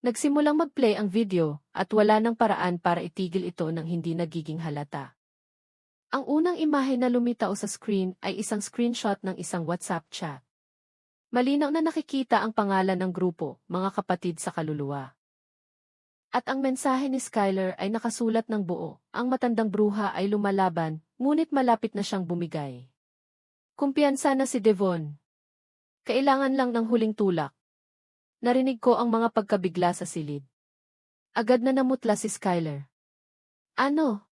Nagsimulang mag-play ang video, at wala nang paraan para itigil ito nang hindi nagiging halata. Ang unang imahe na lumitaw sa screen ay isang screenshot ng isang WhatsApp chat. Malinaw na nakikita ang pangalan ng grupo, mga kapatid sa kaluluwa. At ang mensahe ni Skyler ay nakasulat ng buo, ang matandang bruha ay lumalaban, ngunit malapit na siyang bumigay. Kumpiyansa na si Devon. Kailangan lang ng huling tulak. Narinig ko ang mga pagkabigla sa silid. Agad na namutla si Skyler. "Ano?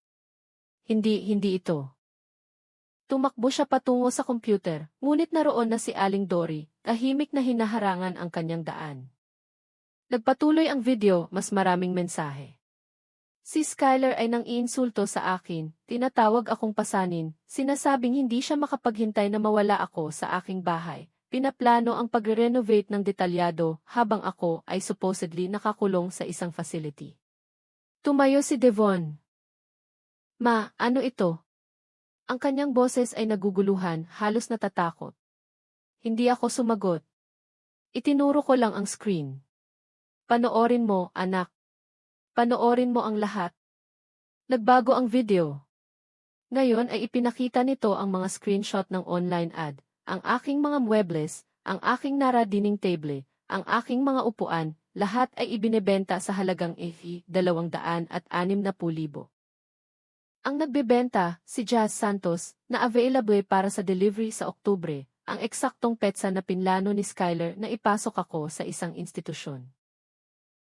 Hindi ito." Tumakbo siya patungo sa computer, ngunit naroon na si Aling Dory, tahimik na hinaharangan ang kanyang daan. Nagpatuloy ang video, mas maraming mensahe. Si Skyler ay nang iinsulto sa akin, tinatawag akong pasanin, sinasabing hindi siya makapaghintay na mawala ako sa aking bahay. Pinaplano ang pagre-renovate ng detalyado habang ako ay supposedly nakakulong sa isang facility. Tumayo si Devon. Ma, ano ito? Ang kanyang boses ay naguguluhan, halos natatakot. Hindi ako sumagot. Itinuro ko lang ang screen. Panoorin mo, anak. Panoorin mo ang lahat. Nagbago ang video. Ngayon ay ipinakita nito ang mga screenshot ng online ad, ang aking mga muebles, ang aking naradining table, ang aking mga upuan, lahat ay ibinebenta sa halagang $260,000. Ang nagbebenta, si Jazz Santos, na available para sa delivery sa Oktubre, ang eksaktong petsa na pinlano ni Skyler na ipasok ako sa isang institusyon.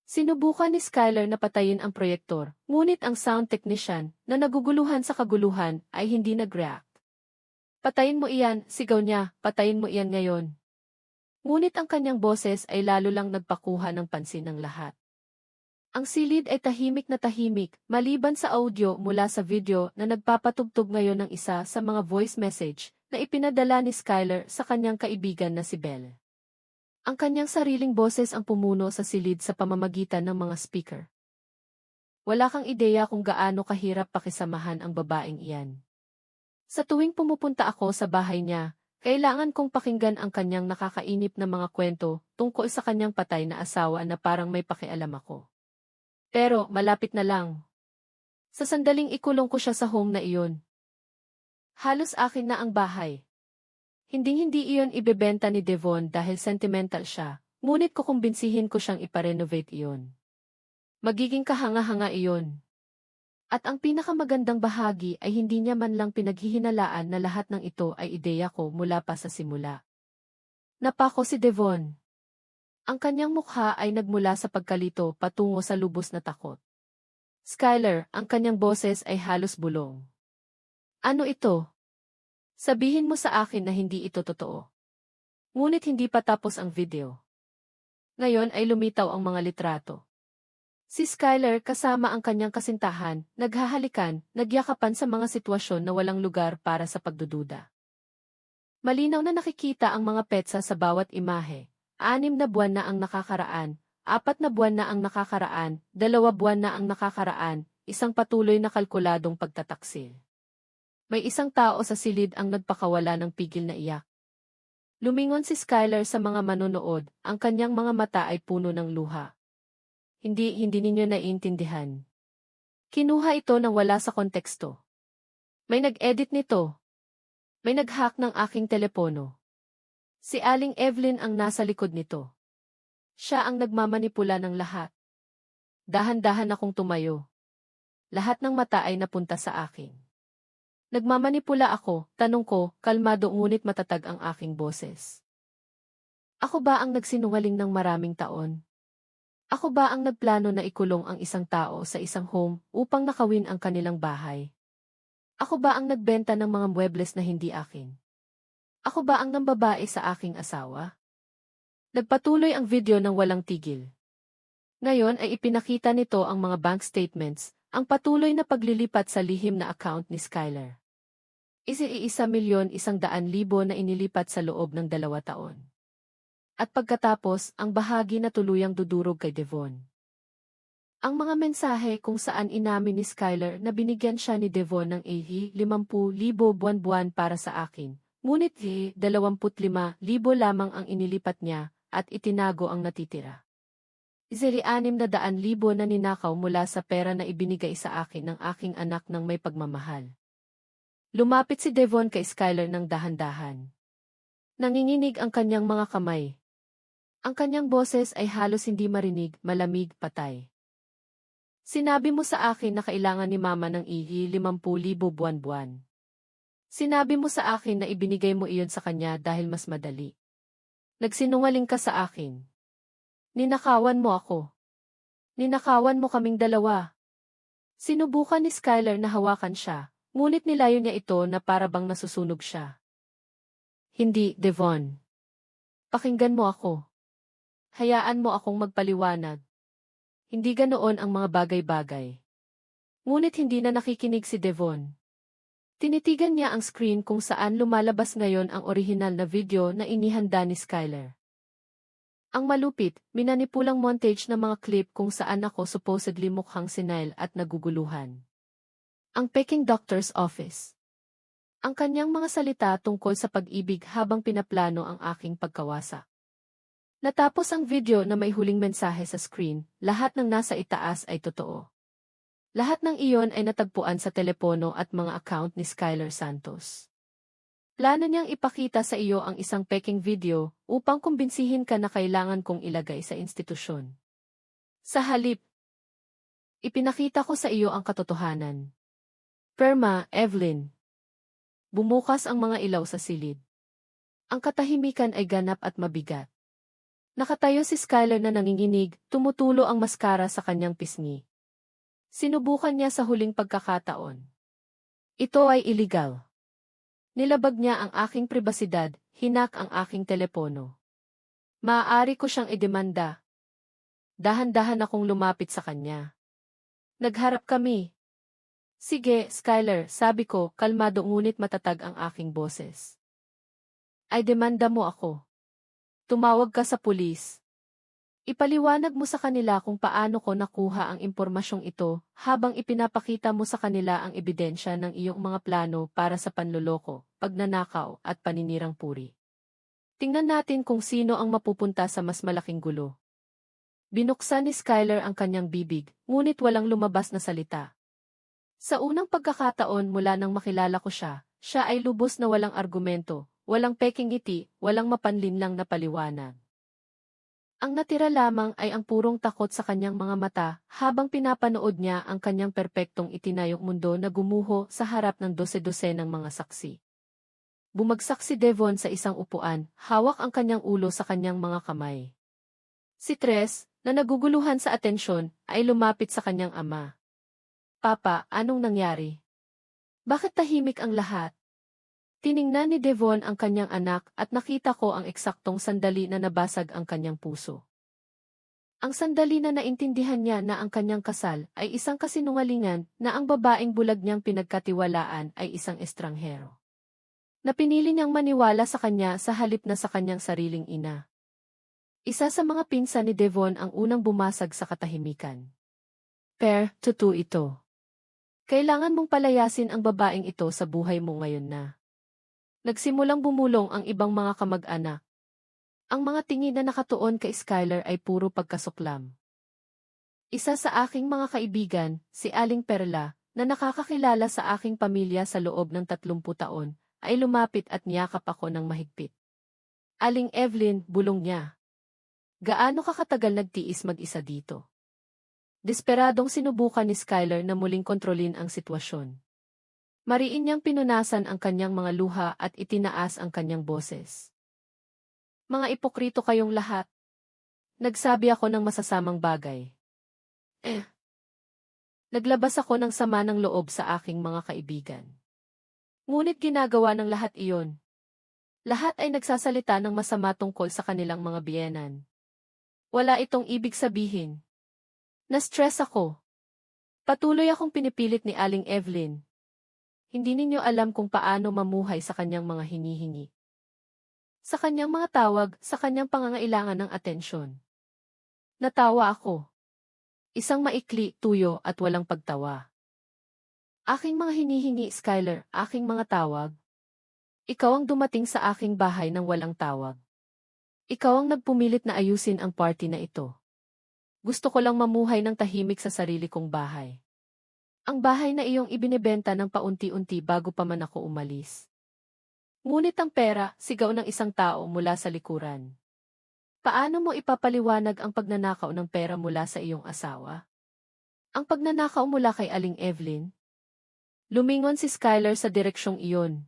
Sinubukan ni Skyler na patayin ang proyektor, ngunit ang sound technician, na naguguluhan sa kaguluhan, ay hindi nag-react. Patayin mo iyan, sigaw niya, patayin mo iyan ngayon. Ngunit ang kanyang boses ay lalo lang nagpakuha ng pansin ng lahat. Ang silid ay tahimik na tahimik, maliban sa audio mula sa video na nagpapatugtog ngayon ng isa sa mga voice message na ipinadala ni Skyler sa kanyang kaibigan na si Belle. Ang kanyang sariling boses ang pumuno sa silid sa pamamagitan ng mga speaker. Wala kang ideya kung gaano kahirap pakisamahan ang babaeng iyan. Sa tuwing pumupunta ako sa bahay niya, kailangan kong pakinggan ang kanyang nakakainip na mga kwento tungkol sa kanyang patay na asawa na parang may pakialam ako. Pero, malapit na lang. Sa sandaling ikulong ko siya sa home na iyon. Halos akin na ang bahay. Hinding-hindi iyon ibebenta ni Devon dahil sentimental siya, ngunit kukumbinsihin ko siyang iparenovate iyon. Magiging kahanga-hanga iyon. At ang pinakamagandang bahagi ay hindi niya man lang pinaghihinalaan na lahat ng ito ay ideya ko mula pa sa simula. Napako si Devon. Ang kanyang mukha ay nagmula sa pagkalito patungo sa lubos na takot. Skyler, ang kanyang boses ay halos bulong. Ano ito? Sabihin mo sa akin na hindi ito totoo. Ngunit hindi pa tapos ang video. Ngayon ay lumitaw ang mga litrato. Si Skyler kasama ang kanyang kasintahan, naghahalikan, nagyakapan sa mga sitwasyon na walang lugar para sa pagdududa. Malinaw na nakikita ang mga petsa sa bawat imahe. 6 na buwan na ang nakakaraan, 4 na buwan na ang nakakaraan, 2 buwan na ang nakakaraan, isang patuloy na kalkuladong pagtataksil. May isang tao sa silid ang nagpakawala ng pigil na iyak. Lumingon si Skyler sa mga manonood, ang kanyang mga mata ay puno ng luha. Hindi ninyo naiintindihan. Kinuha ito nang wala sa konteksto. May nag-edit nito. May nag-hack ng aking telepono. Si Aling Evelyn ang nasa likod nito. Siya ang nagmamanipula ng lahat. Dahan-dahan akong tumayo. Lahat ng mata ay napunta sa akin. Nagmamanipula ako, tanong ko, kalmado ngunit matatag ang aking boses. Ako ba ang nagsinungaling ng maraming taon? Ako ba ang nagplano na ikulong ang isang tao sa isang home upang nakawin ang kanilang bahay? Ako ba ang nagbenta ng mga muebles na hindi akin? Ako ba ang nambabae sa aking asawa? Nagpatuloy ang video ng walang tigil. Ngayon ay ipinakita nito ang mga bank statements, ang patuloy na paglilipat sa lihim na account ni Skyler. 1,100,000 na inilipat sa loob ng 2 taon. At pagkatapos, ang bahagi na tuluyang dudurog kay Devon. Ang mga mensahe kung saan inamin ni Skyler na binigyan siya ni Devon ng 50,000 buwan-buwan para sa akin. Ngunit 25,000 lamang ang inilipat niya at itinago ang natitira. 600,000 na ninakaw mula sa pera na ibinigay sa akin ng aking anak ng may pagmamahal. Lumapit si Devon kay Skyler ng dahan-dahan. Nanginginig ang kanyang mga kamay. Ang kanyang boses ay halos hindi marinig, malamig, patay. Sinabi mo sa akin na kailangan ni Mama ng 50,000 buwan-buwan. Sinabi mo sa akin na ibinigay mo iyon sa kanya dahil mas madali. Nagsinungaling ka sa akin. Ninakawan mo ako. Ninakawan mo kaming dalawa. Sinubukan ni Skyler na hawakan siya, Ngunit nilayo niya ito na para bang nasusunog siya. Hindi, Devon. Pakinggan mo ako. Hayaan mo akong magpaliwanag. Hindi ganoon ang mga bagay-bagay. Ngunit hindi na nakikinig si Devon. Tinitigan niya ang screen kung saan lumalabas ngayon ang orihinal na video na inihanda ni Skyler. Ang malupit, minanipulang montage ng mga clip kung saan ako supposedly mukhang senile at naguguluhan. Ang peking doctor's office. Ang kanyang mga salita tungkol sa pag-ibig habang pinaplano ang aking pagkawasa. Natapos ang video na may huling mensahe sa screen, lahat ng nasa itaas ay totoo. Lahat ng iyon ay natagpuan sa telepono at mga account ni Skyler Santos. Plano niyang ipakita sa iyo ang isang peking video upang kumbinsihin ka na kailangan kong ilagay sa institusyon. Sa halip, ipinakita ko sa iyo ang katotohanan. Perma, Evelyn. Bumukas ang mga ilaw sa silid. Ang katahimikan ay ganap at mabigat. Nakatayo si Skyler na nanginginig, tumutulo ang maskara sa kanyang pisngi. Sinubukan niya sa huling pagkakataon. Ito ay illegal. Nilabag niya ang aking pribasidad, hinak ang aking telepono. Maaari ko siyang idemanda. Dahan-dahan akong lumapit sa kanya. Nagharap kami. Sige, Skyler, sabi ko, kalmado ngunit matatag ang aking boses. Ay demanda mo ako. Tumawag ka sa pulis. Ipaliwanag mo sa kanila kung paano ko nakuha ang impormasyong ito habang ipinapakita mo sa kanila ang ebidensya ng iyong mga plano para sa panloloko, pagnanakaw at paninirang puri. Tingnan natin kung sino ang mapupunta sa mas malaking gulo. Binuksan ni Skyler ang kanyang bibig, ngunit walang lumabas na salita. Sa unang pagkakataon mula nang makilala ko siya, siya ay lubos na walang argumento, walang peking ngiti, walang mapanlinlang na paliwanag. Ang natira lamang ay ang purong takot sa kanyang mga mata habang pinapanood niya ang kanyang perpektong itinayong mundo na gumuho sa harap ng dose-dose ng mga saksi. Bumagsak si Devon sa isang upuan, hawak ang kanyang ulo sa kanyang mga kamay. Si Tres, na naguguluhan sa atensyon, ay lumapit sa kanyang ama. Papa, anong nangyari? Bakit tahimik ang lahat? Tiningnan ni Devon ang kanyang anak at nakita ko ang eksaktong sandali na nabasag ang kanyang puso. Ang sandali na naintindihan niya na ang kanyang kasal ay isang kasinungalingan na ang babaeng bulag niyang pinagkatiwalaan ay isang estranghero. Napinili niyang maniwala sa kanya sa halip na sa kanyang sariling ina. Isa sa mga pinsan ni Devon ang unang bumasag sa katahimikan. Per, totoo ito. Kailangan mong palayasin ang babaeng ito sa buhay mo ngayon na. Nagsimulang bumulong ang ibang mga kamag-anak. Ang mga tingin na nakatuon kay Skyler ay puro pagkasuklam. Isa sa aking mga kaibigan, si Aling Perla, na nakakakilala sa aking pamilya sa loob ng 30 taon, ay lumapit at niyakap ako ng mahigpit. Aling Evelyn, bulong niya. Gaano ka katagal nagtiis mag-isa dito? Desperadong sinubukan ni Skyler na muling kontrolin ang sitwasyon. Mariin niyang pinunasan ang kanyang mga luha at itinaas ang kanyang boses. Mga ipokrito kayong lahat. Nagsabi ako ng masasamang bagay. Naglabas ako ng sama ng loob sa aking mga kaibigan. Ngunit ginagawa ng lahat iyon. Lahat ay nagsasalita ng masama tungkol sa kanilang mga biyenan. Wala itong ibig sabihin. Na-stress ako. Patuloy akong pinipilit ni Aling Evelyn. Hindi ninyo alam kung paano mamuhay sa kanyang mga hinihingi. Sa kanyang mga tawag, sa kanyang pangangailangan ng atensyon. Natawa ako. Isang maikli, tuyo at walang pagtawa. Aking mga hinihingi, Skyler, aking mga tawag. Ikaw ang dumating sa aking bahay ng walang tawag. Ikaw ang nagpumilit na ayusin ang party na ito. Gusto ko lang mamuhay ng tahimik sa sarili kong bahay. Ang bahay na iyong ibinebenta ng paunti-unti bago pa man ako umalis. Ngunit ang pera, sigaw ng isang tao mula sa likuran. Paano mo ipapaliwanag ang pagnanakaw ng pera mula sa iyong asawa? Ang pagnanakaw mula kay Aling Evelyn? Lumingon si Skyler sa direksyong iyon.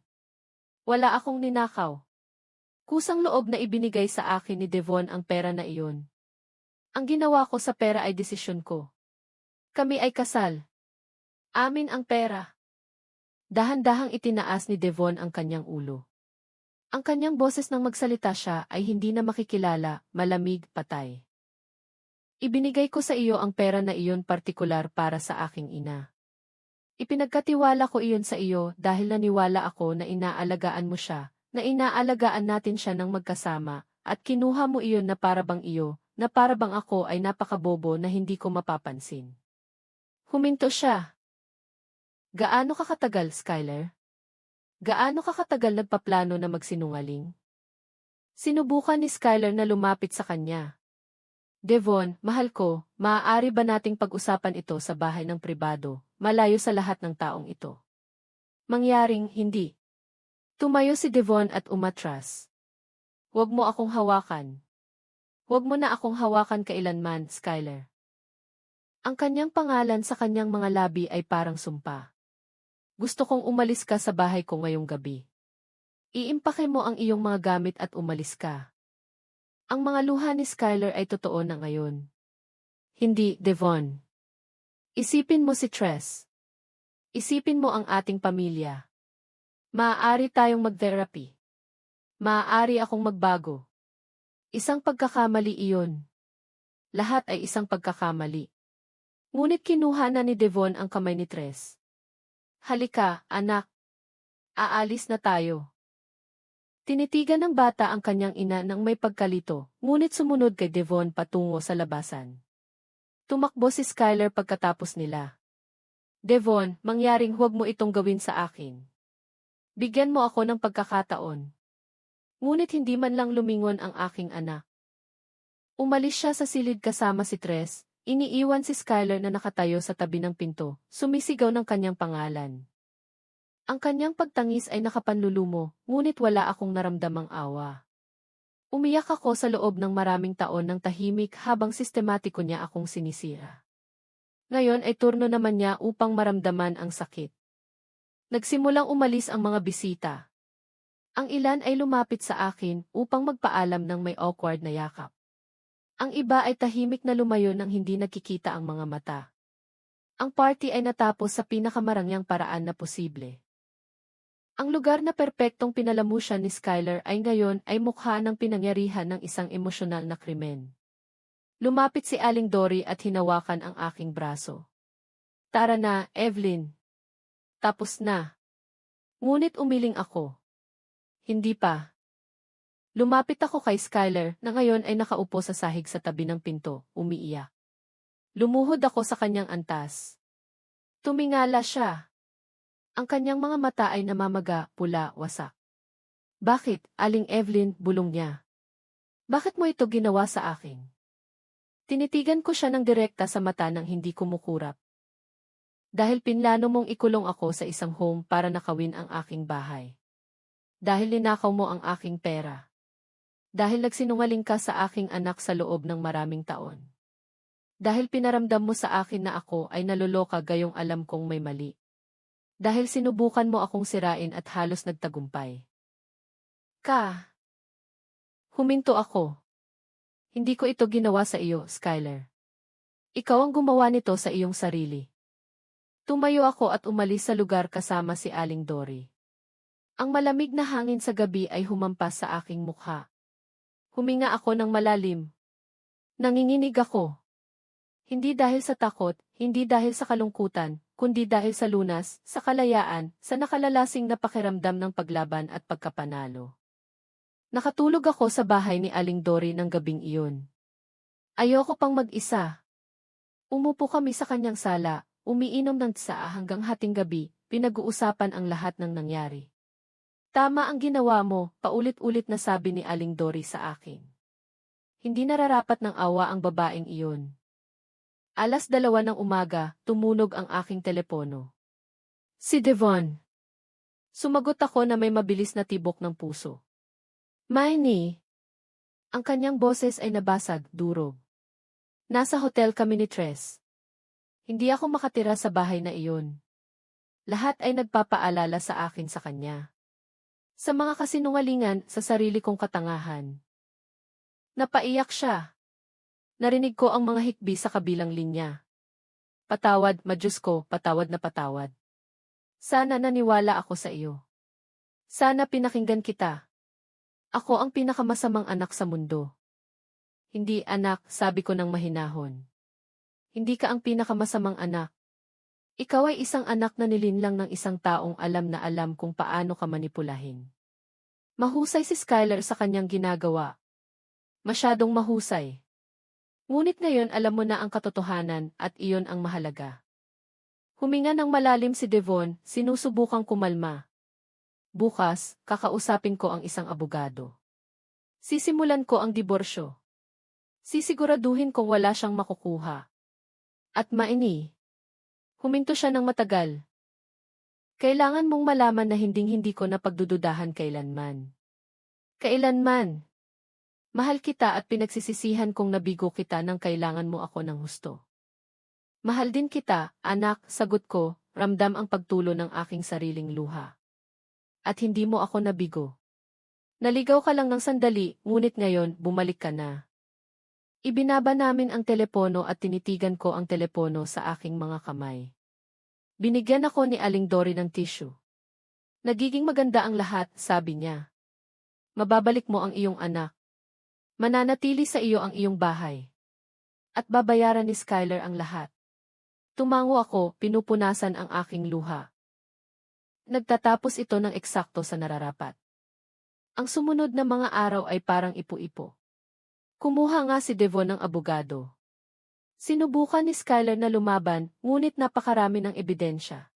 Wala akong ninakaw. Kusang loob na ibinigay sa akin ni Devon ang pera na iyon. Ang ginawa ko sa pera ay desisyon ko. Kami ay kasal. Amin ang pera. Dahan-dahang itinaas ni Devon ang kanyang ulo. Ang kanyang boses nang magsalita siya ay hindi na makikilala, malamig, patay. Ibinigay ko sa iyo ang pera na iyon partikular para sa aking ina. Ipinagkatiwala ko iyon sa iyo dahil naniwala ako na inaalagaan mo siya, na inaalagaan natin siya ng magkasama, at kinuha mo iyon na parabang iyo, na parabang ako ay napakabobo na hindi ko mapapansin. Huminto siya. Gaano ka katagal, Skyler? Gaano ka katagal nagpaplano na magsinungaling? Sinubukan ni Skyler na lumapit sa kanya. Devon, mahal ko, maaari ba nating pag-usapan ito sa bahay ng pribado, malayo sa lahat ng taong ito? Mangyaring hindi. Tumayo si Devon at umatras. Huwag mo akong hawakan. Huwag mo na akong hawakan kailanman, Skyler. Ang kanyang pangalan sa kanyang mga labi ay parang sumpa. Gusto kong umalis ka sa bahay ko ngayong gabi. Iimpake mo ang iyong mga gamit at umalis ka. Ang mga luha ni Skyler ay totoo na ngayon. Hindi, Devon. Isipin mo si Tress. Isipin mo ang ating pamilya. Maaari tayong mag-therapy. Maaari akong magbago. Isang pagkakamali iyon. Lahat ay isang pagkakamali. Ngunit kinuha na ni Devon ang kamay ni Tress. Halika, anak. Aalis na tayo. Tinitigan ng bata ang kanyang ina nang may pagkalito, ngunit sumunod kay Devon patungo sa labasan. Tumakbo si Skyler pagkatapos nila. Devon, mangyaring huwag mo itong gawin sa akin. Bigyan mo ako ng pagkakataon. Ngunit hindi man lang lumingon ang aking anak. Umalis siya sa silid kasama si Tress, iniiwan si Skyler na nakatayo sa tabi ng pinto, sumisigaw ng kanyang pangalan. Ang kanyang pagtangis ay nakapanlulumo, ngunit wala akong naramdamang awa. Umiyak ako sa loob ng maraming taon ng tahimik habang sistematiko niya akong sinisira. Ngayon ay turno naman niya upang maramdaman ang sakit. Nagsimulang umalis ang mga bisita. Ang ilan ay lumapit sa akin upang magpaalam ng may awkward na yakap. Ang iba ay tahimik na lumayo nang hindi nakikita ang mga mata. Ang party ay natapos sa pinakamarangyang paraan na posible. Ang lugar na perpektong pinalamusyan ni Skyler ay ngayon ay mukha ng pinangyarihan ng isang emosyonal na krimen. Lumapit si Aling Dory at hinawakan ang aking braso. Tara na, Evelyn. Tapos na. Ngunit umiling ako. Hindi pa. Lumapit ako kay Skyler na ngayon ay nakaupo sa sahig sa tabi ng pinto, umiiyak. Lumuhod ako sa kanyang antas. Tumingala siya. Ang kanyang mga mata ay namamaga, pula, wasak. Bakit, Aling Evelyn, bulong niya? Bakit mo ito ginawa sa akin? Tinitigan ko siya ng direkta sa mata nang hindi kumukurap. Dahil pinlano mong ikulong ako sa isang home para nakawin ang aking bahay. Dahil ninakaw mo ang aking pera. Dahil nagsinungaling ka sa aking anak sa loob ng maraming taon. Dahil pinaramdam mo sa akin na ako ay naluloka gayong alam kong may mali. Dahil sinubukan mo akong sirain at halos nagtagumpay. Huminto ako. Hindi ko ito ginawa sa iyo, Skyler. Ikaw ang gumawa nito sa iyong sarili. Tumayo ako at umalis sa lugar kasama si Aling Dory. Ang malamig na hangin sa gabi ay humampas sa aking mukha. Huminga ako ng malalim. Nanginginig ako. Hindi dahil sa takot, hindi dahil sa kalungkutan, kundi dahil sa lunas, sa kalayaan, sa nakalalasing na pakiramdam ng paglaban at pagkapanalo. Nakatulog ako sa bahay ni Aling Dory ng gabing iyon. Ayoko pang mag-isa. Umupo kami sa kanyang sala, umiinom ng tsaa hanggang hating gabi, pinag-uusapan ang lahat ng nangyari. Tama ang ginawa mo, paulit-ulit na sabi ni Aling Dory sa akin. Hindi nararapat ng awa ang babaeng iyon. 2:00 ng umaga, tumunog ang aking telepono. Si Devon. Sumagot ako na may mabilis na tibok ng puso. Miney. Ang kanyang boses ay nabasag, durog. Nasa hotel kami ni Tress. Hindi ako makatira sa bahay na iyon. Lahat ay nagpapaalala sa akin sa kanya. Sa mga kasinungalingan, sa sarili kong katangahan. Napaiyak siya. Narinig ko ang mga hikbi sa kabilang linya. Patawad, Diyos ko, patawad na patawad. Sana naniwala ako sa iyo. Sana pinakinggan kita. Ako ang pinakamasamang anak sa mundo. Hindi anak, sabi ko ng mahinahon. Hindi ka ang pinakamasamang anak. Ikaw ay isang anak na nilinlang ng isang taong alam na alam kung paano ka manipulahin. Mahusay si Skyler sa kanyang ginagawa. Masyadong mahusay. Ngunit ngayon alam mo na ang katotohanan at iyon ang mahalaga. Huminga ng malalim si Devon, sinusubukang kumalma. Bukas, kakausapin ko ang isang abogado. Sisimulan ko ang diborsyo. Sisiguraduhin kong wala siyang makukuha. At maini. Huminto siya ng matagal. Kailangan mong malaman na hinding-hindi ko na pagdududahan kailanman. Kailanman. Mahal kita at pinagsisisihan kong nabigo kita nang kailangan mo ako ng husto. Mahal din kita, anak, sagot ko, ramdam ang pagtulo ng aking sariling luha. At hindi mo ako nabigo. Naligaw ka lang ng sandali, ngunit ngayon, bumalik ka na. Ibinaba namin ang telepono at tinitigan ko ang telepono sa aking mga kamay. Binigyan ako ni Aling Dory ng tissue. Nagiging maganda ang lahat, sabi niya. Mababalik mo ang iyong anak. Mananatili sa iyo ang iyong bahay. At babayaran ni Skyler ang lahat. Tumango ako, pinupunasan ang aking luha. Nagtatapos ito ng eksakto sa nararapat. Ang sumunod na mga araw ay parang ipo-ipo. Kumuha nga si Devon ng abogado. Sinubukan ni Skyler na lumaban, ngunit napakarami ng ebidensya.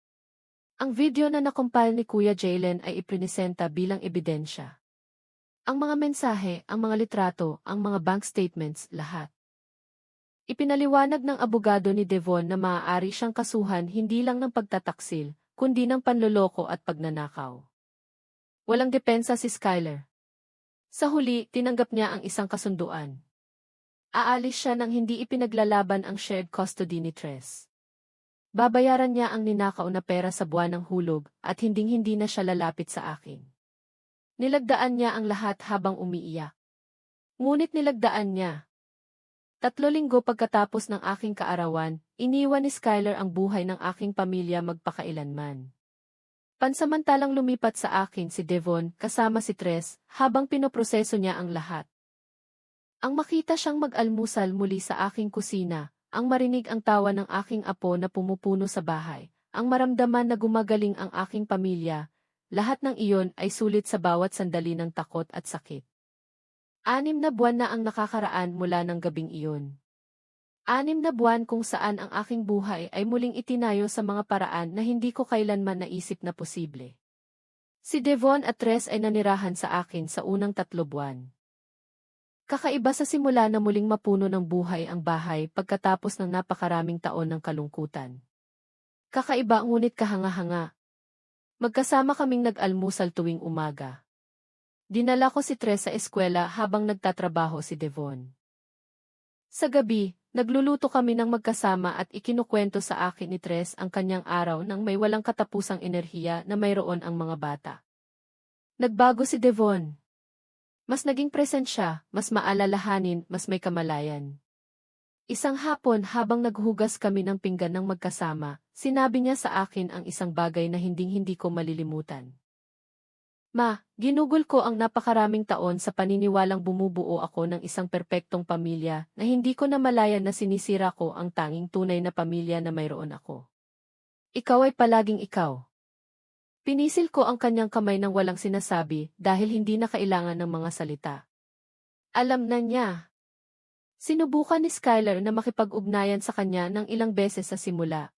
Ang video na nakumpile ni Kuya Jalen ay iprinesenta bilang ebidensya. Ang mga mensahe, ang mga litrato, ang mga bank statements, lahat. Ipinaliwanag ng abogado ni Devon na maaari siyang kasuhan hindi lang ng pagtataksil, kundi ng panloloko at pagnanakaw. Walang depensa si Skyler. Sa huli, tinanggap niya ang isang kasunduan. Aalis siya nang hindi ipinaglalaban ang shared custody ni Tres. Babayaran niya ang ninakaw na pera sa buwan ng hulog at hinding-hindi na siya lalapit sa akin. Nilagdaan niya ang lahat habang umiiyak. Ngunit nilagdaan niya. 3 linggo pagkatapos ng aking kaarawan, iniwan ni Skyler ang buhay ng aking pamilya magpakailanman. Pansamantalang lumipat sa akin si Devon kasama si Tres habang pinoproseso niya ang lahat. Ang makita siyang mag-almusal muli sa aking kusina, ang marinig ang tawa ng aking apo na pumupuno sa bahay, ang maramdaman na gumagaling ang aking pamilya, lahat ng iyon ay sulit sa bawat sandali ng takot at sakit. 6 na buwan na ang nakakaraan mula ng gabing iyon. 6 na buwan kung saan ang aking buhay ay muling itinayo sa mga paraan na hindi ko kailanman naisip na posible. Si Devon at Tres ay nanirahan sa akin sa unang 3 buwan. Kakaiba sa simula na muling mapuno ng buhay ang bahay pagkatapos ng napakaraming taon ng kalungkutan. Kakaiba ngunit kahanga-hanga. Magkasama kaming nag-almusal tuwing umaga. Dinala ko si Tres sa eskwela habang nagtatrabaho si Devon. Sa gabi, nagluluto kami ng magkasama at ikinukwento sa akin ni Tres ang kanyang araw nang may walang katapusang enerhiya na mayroon ang mga bata. Nagbago si Devon. Mas naging present siya, mas maalalahanin, mas may kamalayan. Isang hapon habang naghugas kami ng pinggan ng magkasama, sinabi niya sa akin ang isang bagay na hinding-hindi ko malilimutan. Ma, ginugol ko ang napakaraming taon sa paniniwalang bumubuo ako ng isang perpektong pamilya na hindi ko namalayan na sinisira ko ang tanging tunay na pamilya na mayroon ako. Ikaw ay palaging ikaw. Pinisil ko ang kanyang kamay nang walang sinasabi dahil hindi na kailangan ng mga salita. Alam na niya. Sinubukan ni Skyler na makipag-ugnayan sa kanya ng ilang beses sa simula.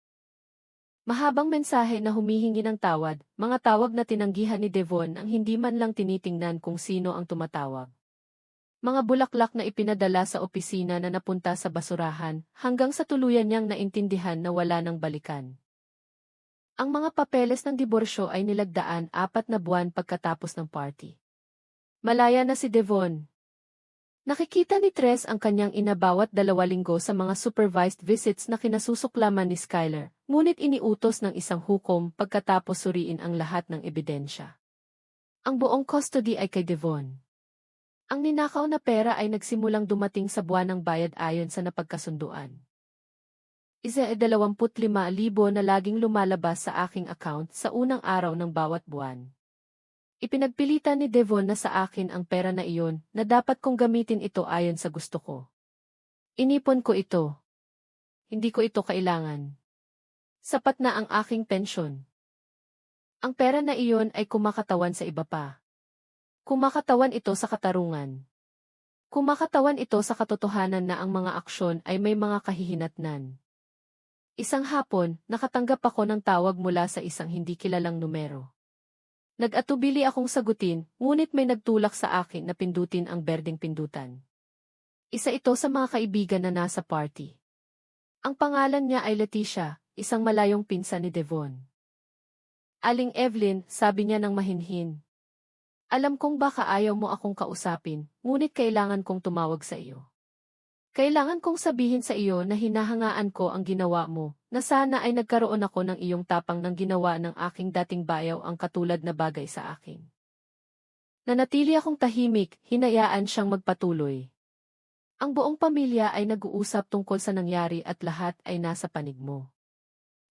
Mahabang mensahe na humihingi ng tawad, mga tawag na tinanggihan ni Devon ang hindi man lang tinitingnan kung sino ang tumatawag. Mga bulaklak na ipinadala sa opisina na napunta sa basurahan hanggang sa tuluyan niyang naintindihan na wala nang balikan. Ang mga papeles ng diborsyo ay nilagdaan 4 na buwan pagkatapos ng party. Malaya na si Devon. Nakikita ni Tres ang kanyang ina bawat 2 linggo sa mga supervised visits na kinasusuklaman ni Skyler, ngunit iniutos ng isang hukom pagkatapos suriin ang lahat ng ebidensya. Ang buong custody ay kay Devon. Ang ninakaw na pera ay nagsimulang dumating sa buwan ng bayad ayon sa napagkasunduan. 25,000 na laging lumalabas sa aking account sa unang araw ng bawat buwan. Ipinagpilitan ni Devon na sa akin ang pera na iyon na dapat kong gamitin ito ayon sa gusto ko. Inipon ko ito. Hindi ko ito kailangan. Sapat na ang aking pensyon. Ang pera na iyon ay kumakatawan sa iba pa. Kumakatawan ito sa katarungan. Kumakatawan ito sa katotohanan na ang mga aksyon ay may mga kahihinatnan. Isang hapon, nakatanggap ako ng tawag mula sa isang hindi kilalang numero. Nag-atubili akong sagutin, ngunit may nagtulak sa akin na pindutin ang berdeng pindutan. Isa ito sa mga kaibigan na nasa party. Ang pangalan niya ay Leticia, isang malayong pinsan ni Devon. Aling Evelyn, sabi niya ng mahinhin. Alam kong baka ayaw mo akong kausapin, ngunit kailangan kong tumawag sa iyo. Kailangan kong sabihin sa iyo na hinahangaan ko ang ginawa mo, na sana ay nagkaroon ako ng iyong tapang ng ginawa ng aking dating bayaw ang katulad na bagay sa akin. Nanatili akong tahimik, hinayaan siyang magpatuloy. Ang buong pamilya ay nag-uusap tungkol sa nangyari at lahat ay nasa panig mo.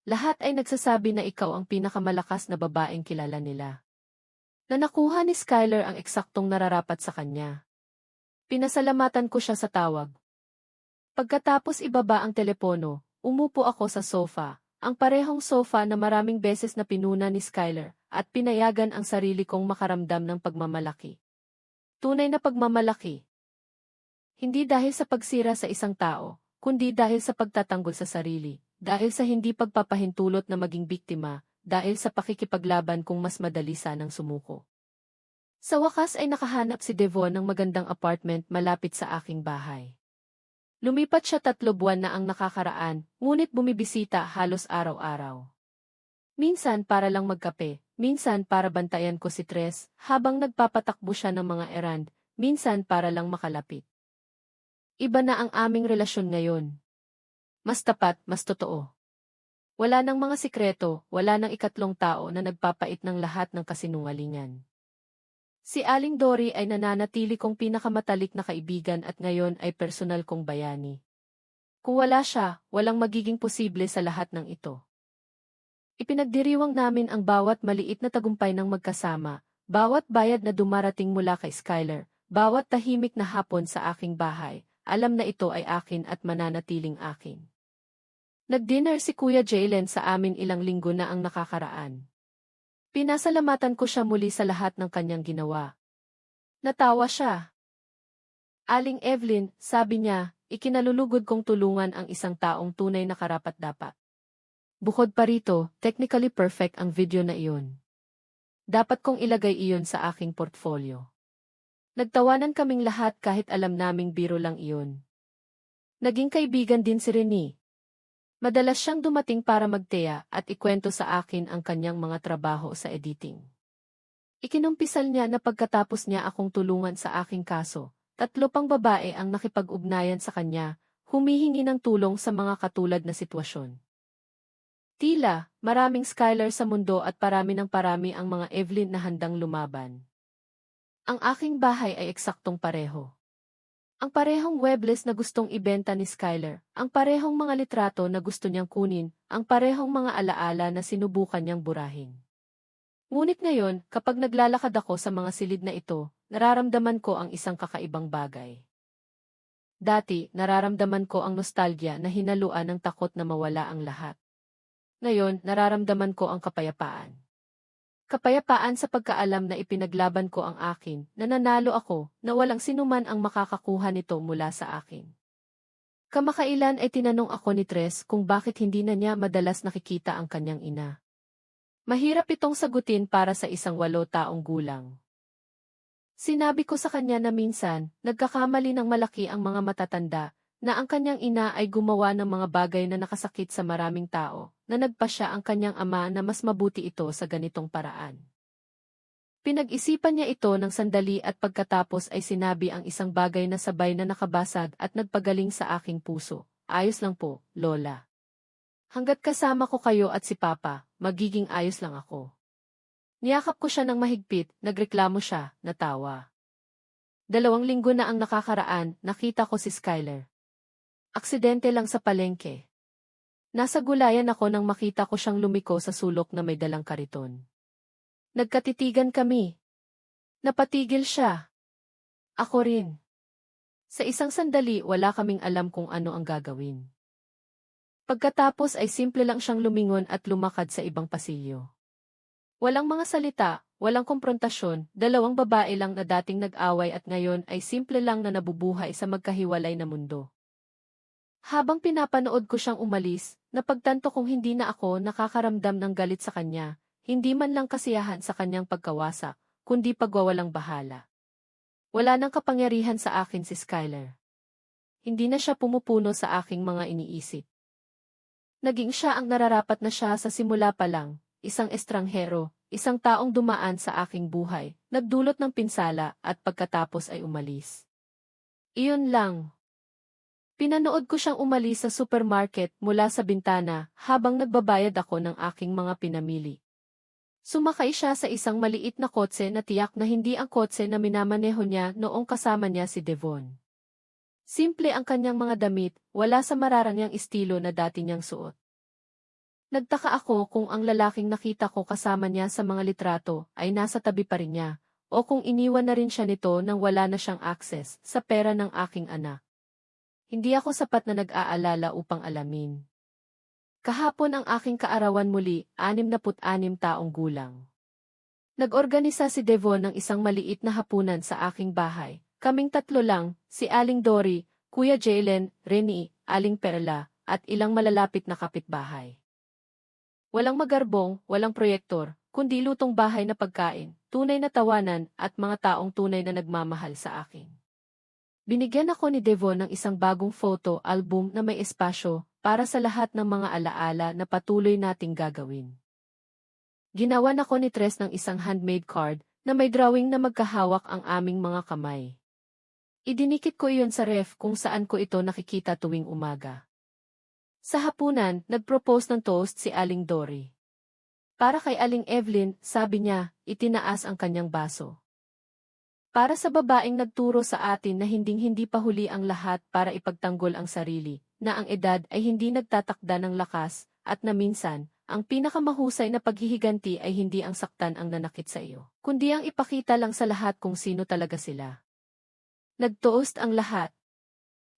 Lahat ay nagsasabi na ikaw ang pinakamalakas na babaeng kilala nila. Na nakuha ni Skyler ang eksaktong nararapat sa kanya. Pinasalamatan ko siya sa tawag. Pagkatapos ibaba ang telepono, umupo ako sa sofa, ang parehong sofa na maraming beses na pinuna ni Skyler, at pinayagan ang sarili kong makaramdam ng pagmamalaki. Tunay na pagmamalaki. Hindi dahil sa pagsira sa isang tao, kundi dahil sa pagtatanggol sa sarili, dahil sa hindi pagpapahintulot na maging biktima, dahil sa pakikipaglaban kung mas madali sanang sumuko. Sa wakas ay nakahanap si Devon ng magandang apartment malapit sa aking bahay. Lumipat siya 3 buwan na ang nakakaraan, ngunit bumibisita halos araw-araw. Minsan para lang magkape, minsan para bantayan ko si Tres, habang nagpapatakbo siya ng mga errand, minsan para lang makalapit. Iba na ang aming relasyon ngayon. Mas tapat, mas totoo. Wala nang mga sikreto, wala nang ikatlong tao na nagpapait ng lahat ng kasinungalingan. Si Aling Dory ay nananatili kong pinakamatalik na kaibigan at ngayon ay personal kong bayani. Kung wala siya, walang magiging posible sa lahat ng ito. Ipinagdiriwang namin ang bawat maliit na tagumpay ng magkasama, bawat bayad na dumarating mula kay Skyler, bawat tahimik na hapon sa aking bahay, alam na ito ay akin at mananatiling akin. Nag-dinner si Kuya Jalen sa amin ilang linggo na ang nakakaraan. Pinasalamatan ko siya muli sa lahat ng kanyang ginawa. Natawa siya. Aling Evelyn, sabi niya, ikinalulugod kong tulungan ang isang taong tunay na karapat-dapat. Bukod pa rito, technically perfect ang video na iyon. Dapat kong ilagay iyon sa aking portfolio. Nagtawanan kaming lahat kahit alam naming biro lang iyon. Naging kaibigan din si Renee. Madalas siyang dumating para magteya at ikwento sa akin ang kanyang mga trabaho sa editing. Ikinumpisal niya na pagkatapos niya akong tulungan sa aking kaso, 3 pang babae ang nakipag-ugnayan sa kanya, humihingi ng tulong sa mga katulad na sitwasyon. Tila, maraming Skyler sa mundo at parami ng parami ang mga Evelyn na handang lumaban. Ang aking bahay ay eksaktong pareho. Ang parehong webless na gustong ibenta ni Skyler, ang parehong mga litrato na gusto niyang kunin, ang parehong mga alaala na sinubukan niyang burahin. Ngunit ngayon, kapag naglalakad ako sa mga silid na ito, nararamdaman ko ang isang kakaibang bagay. Dati, nararamdaman ko ang nostalgia na hinaluan ng takot na mawala ang lahat. Ngayon, nararamdaman ko ang kapayapaan. Kapayapaan sa pagkaalam na ipinaglaban ko ang akin, na nanalo ako, na walang sinuman ang makakakuha nito mula sa akin. Kamakailan ay tinanong ako ni Tres kung bakit hindi na niya madalas nakikita ang kanyang ina. Mahirap itong sagutin para sa isang 8 taong gulang. Sinabi ko sa kanya na minsan, nagkakamali ng malaki ang mga matatanda, na ang kanyang ina ay gumawa ng mga bagay na nakasakit sa maraming tao, na nagpasya ang kanyang ama na mas mabuti ito sa ganitong paraan. Pinag-isipan niya ito ng sandali at pagkatapos ay sinabi ang isang bagay na sabay na nakabasag at nagpagaling sa aking puso. Ayos lang po, Lola. Hanggat kasama ko kayo at si Papa, magiging ayos lang ako. Niyakap ko siya ng mahigpit, nagreklamo siya, natawa. 2 linggo na ang nakakaraan, nakita ko si Skyler. Aksidente lang sa palengke. Nasa gulayan ako nang makita ko siyang lumiko sa sulok na may dalang kariton. Nagkatitigan kami. Napatigil siya. Ako rin. Sa isang sandali wala kaming alam kung ano ang gagawin. Pagkatapos ay simple lang siyang lumingon at lumakad sa ibang pasilyo. Walang mga salita, walang komprontasyon, dalawang babae lang na dating nag-away at ngayon ay simple lang na nabubuhay sa magkahiwalay na mundo. Habang pinapanood ko siyang umalis, napagtanto kong hindi na ako nakakaramdam ng galit sa kanya, hindi man lang kasiyahan sa kanyang pagkawasak, kundi pagwawalang bahala. Wala nang kapangyarihan sa akin si Skyler. Hindi na siya pumupuno sa aking mga iniisip. Naging siya ang nararapat na siya sa simula pa lang, isang estranghero, isang taong dumaan sa aking buhay, nagdulot ng pinsala at pagkatapos ay umalis. Iyon lang. Pinanood ko siyang umalis sa supermarket mula sa bintana habang nagbabayad ako ng aking mga pinamili. Sumakay siya sa isang maliit na kotse na tiyak na hindi ang kotse na minamaneho niya noong kasama niya si Devon. Simple ang kanyang mga damit, wala sa mararangyang estilo na dati niyang suot. Nagtaka ako kung ang lalaking nakita ko kasama niya sa mga litrato ay nasa tabi pa rin niya, o kung iniwan na rin siya nito nang wala na siyang access sa pera ng aking anak. Hindi ako sapat na nag-aalala upang alamin. Kahapon ang aking kaarawan muli, 66 taong gulang. Nag-organisa si Devon ng isang maliit na hapunan sa aking bahay. Kaming tatlo lang, si Aling Dory, Kuya Jalen, Rennie, Aling Perla, at ilang malalapit na kapitbahay. Walang magarbong, walang proyektor, kundi lutong bahay na pagkain, tunay na tawanan, at mga taong tunay na nagmamahal sa akin. Binigyan ako ni Devon ng isang bagong photo album na may espasyo para sa lahat ng mga alaala na patuloy nating gagawin. Ginawan ako ni Tres ng isang handmade card na may drawing na magkahawak ang aming mga kamay. Idinikit ko iyon sa ref kung saan ko ito nakikita tuwing umaga. Sa hapunan, nag-propose ng toast si Aling Dory. Para kay Aling Evelyn, sabi niya, itinaas ang kanyang baso. Para sa babaeng nagturo sa atin na hinding-hindi pa huli ang lahat para ipagtanggol ang sarili, na ang edad ay hindi nagtatakda ng lakas, at na minsan, ang pinakamahusay na paghihiganti ay hindi ang saktan ang nanakit sa iyo, kundi ang ipakita lang sa lahat kung sino talaga sila. Nagtoast ang lahat.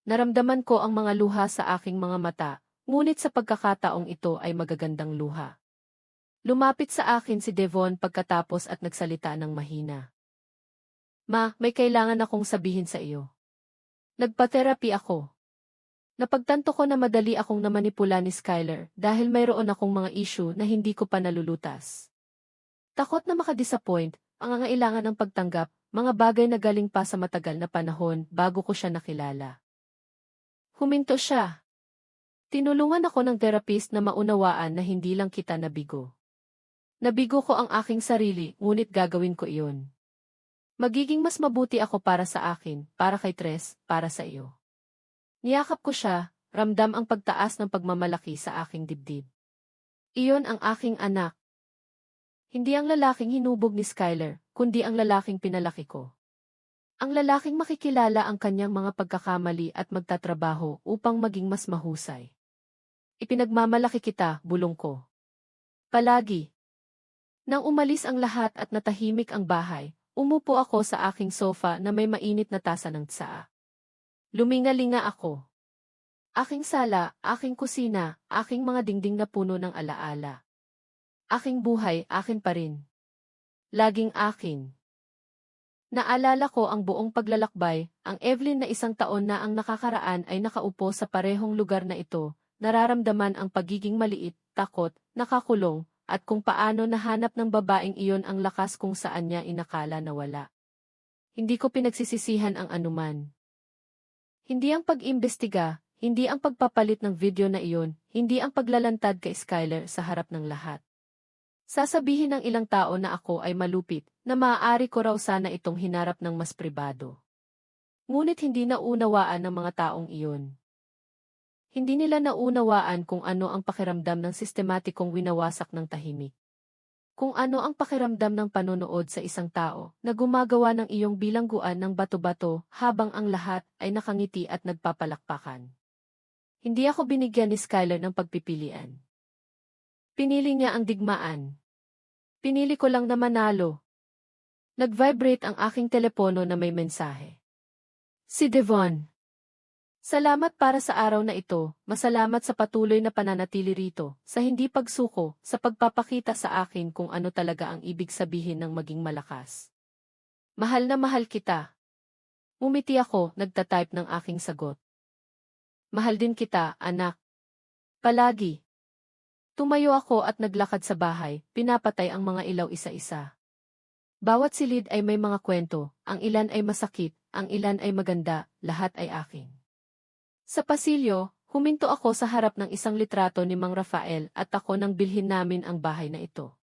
Naramdaman ko ang mga luha sa aking mga mata, ngunit sa pagkakataong ito ay magagandang luha. Lumapit sa akin si Devon pagkatapos at nagsalita ng mahina. Ma, may kailangan akong sabihin sa iyo. Nagpa-therapy ako. Napagtanto ko na madali akong namanipula ni Skyler dahil mayroon akong mga issue na hindi ko pa nalulutas. Takot na makadisappoint, pangangailangan ng pagtanggap, mga bagay na galing pa sa matagal na panahon bago ko siya nakilala. Huminto siya. Tinulungan ako ng therapist na maunawaan na hindi lang kita nabigo. Nabigo ko ang aking sarili, ngunit gagawin ko iyon. Magiging mas mabuti ako para sa akin, para kay Tres, para sa iyo. Niyakap ko siya, ramdam ang pagtaas ng pagmamalaki sa aking dibdib. Iyon ang aking anak. Hindi ang lalaking hinubog ni Skyler, kundi ang lalaking pinalaki ko. Ang lalaking makikilala ang kanyang mga pagkakamali at magtatrabaho upang maging mas mahusay. Ipinagmamalaki kita, bulong ko. Palagi. Nang umalis ang lahat at natahimik ang bahay, umupo ako sa aking sofa na may mainit na tasa ng tsaa. Lumingalinga ako. Aking sala, aking kusina, aking mga dingding na puno ng alaala. Aking buhay, akin pa rin. Laging akin. Naalala ko ang buong paglalakbay, ang Evelyn na isang taon na ang nakakaraan ay nakaupo sa parehong lugar na ito, nararamdaman ang pagiging maliit, takot, nakakulong, at kung paano nahanap ng babaeng iyon ang lakas kung saan niya inakala na wala. Hindi ko pinagsisisihan ang anuman. Hindi ang pag-imbestiga, hindi ang pagpapalit ng video na iyon, hindi ang paglalantad kay Skyler sa harap ng lahat. Sasabihin ng ilang tao na ako ay malupit, na maaari ko raw sana itong hinarap ng mas pribado. Ngunit hindi naunawaan ng mga taong iyon. Hindi nila naunawaan kung ano ang pakiramdam ng sistematikong winawasak ng tahimik. Kung ano ang pakiramdam ng panonood sa isang tao na gumagawa ng iyong bilangguan ng bato-bato habang ang lahat ay nakangiti at nagpapalakpakan. Hindi ako binigyan ni Skylar ng pagpipilian. Pinili niya ang digmaan. Pinili ko lang na manalo. Nag-vibrate ang aking telepono na may mensahe. Si Devon. Salamat para sa araw na ito, masalamat sa patuloy na pananatili rito, sa hindi pagsuko, sa pagpapakita sa akin kung ano talaga ang ibig sabihin ng maging malakas. Mahal na mahal kita. Umiti ako, nagtatype ng aking sagot. Mahal din kita, anak. Palagi. Tumayo ako at naglakad sa bahay, pinapatay ang mga ilaw isa-isa. Bawat silid ay may mga kwento, ang ilan ay masakit, ang ilan ay maganda, lahat ay akin. Sa pasilyo, huminto ako sa harap ng isang litrato ni Mang Rafael at ako nang bilhin namin ang bahay na ito.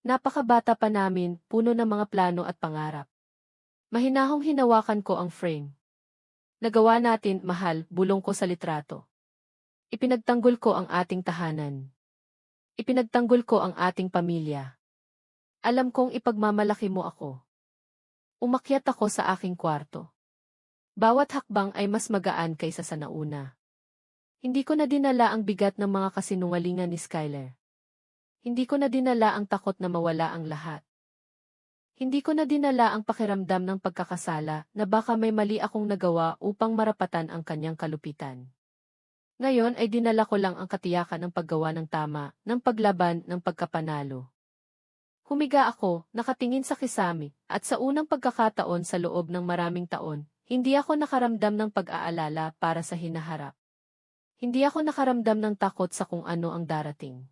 Napakabata pa namin, puno ng mga plano at pangarap. Mahinahong hinawakan ko ang frame. Nagawa natin, mahal, bulong ko sa litrato. Ipinagtanggol ko ang ating tahanan. Ipinagtanggol ko ang ating pamilya. Alam kong ipagmamalaki mo ako. Umakyat ako sa aking kwarto. Bawat hakbang ay mas magaan kaysa sa nauna. Hindi ko na dinala ang bigat ng mga kasinungalingan ni Skylar. Hindi ko na dinala ang takot na mawala ang lahat. Hindi ko na dinala ang pakiramdam ng pagkakasala na baka may mali akong nagawa upang marapatan ang kanyang kalupitan. Ngayon ay dinala ko lang ang katiyakan ng paggawa ng tama, ng paglaban, ng pagkapanalo. Humiga ako, nakatingin sa kisame, at sa unang pagkakataon sa loob ng maraming taon, hindi ako nakaramdam ng pag-aalala para sa hinaharap. Hindi ako nakaramdam ng takot sa kung ano ang darating.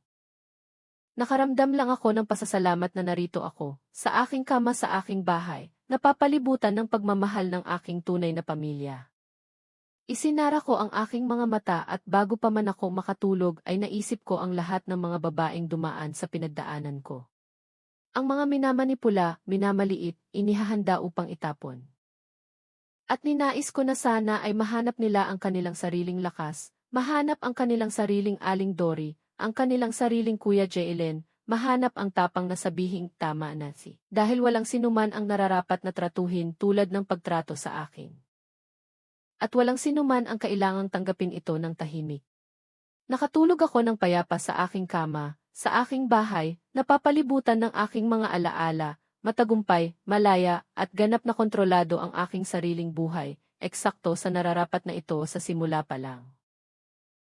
Nakaramdam lang ako ng pasasalamat na narito ako, sa aking kama sa aking bahay, napapalibutan ng pagmamahal ng aking tunay na pamilya. Isinara ko ang aking mga mata at bago pa man ako makatulog ay naisip ko ang lahat ng mga babaeng dumaan sa pinagdaanan ko. Ang mga minamanipula, minamaliit, inihahanda upang itapon. At ninais ko na sana ay mahanap nila ang kanilang sariling lakas, mahanap ang kanilang sariling Aling Dory, ang kanilang sariling Kuya Jalen, mahanap ang tapang na sabihing tama na si. Dahil walang sinuman ang nararapat na tratuhin tulad ng pagtrato sa akin. At walang sinuman ang kailangang tanggapin ito ng tahimik. Nakatulog ako ng payapa sa aking kama, sa aking bahay, napapalibutan ng aking mga alaala, matagumpay, malaya, at ganap na kontrolado ang aking sariling buhay, eksakto sa nararapat na ito sa simula pa lang.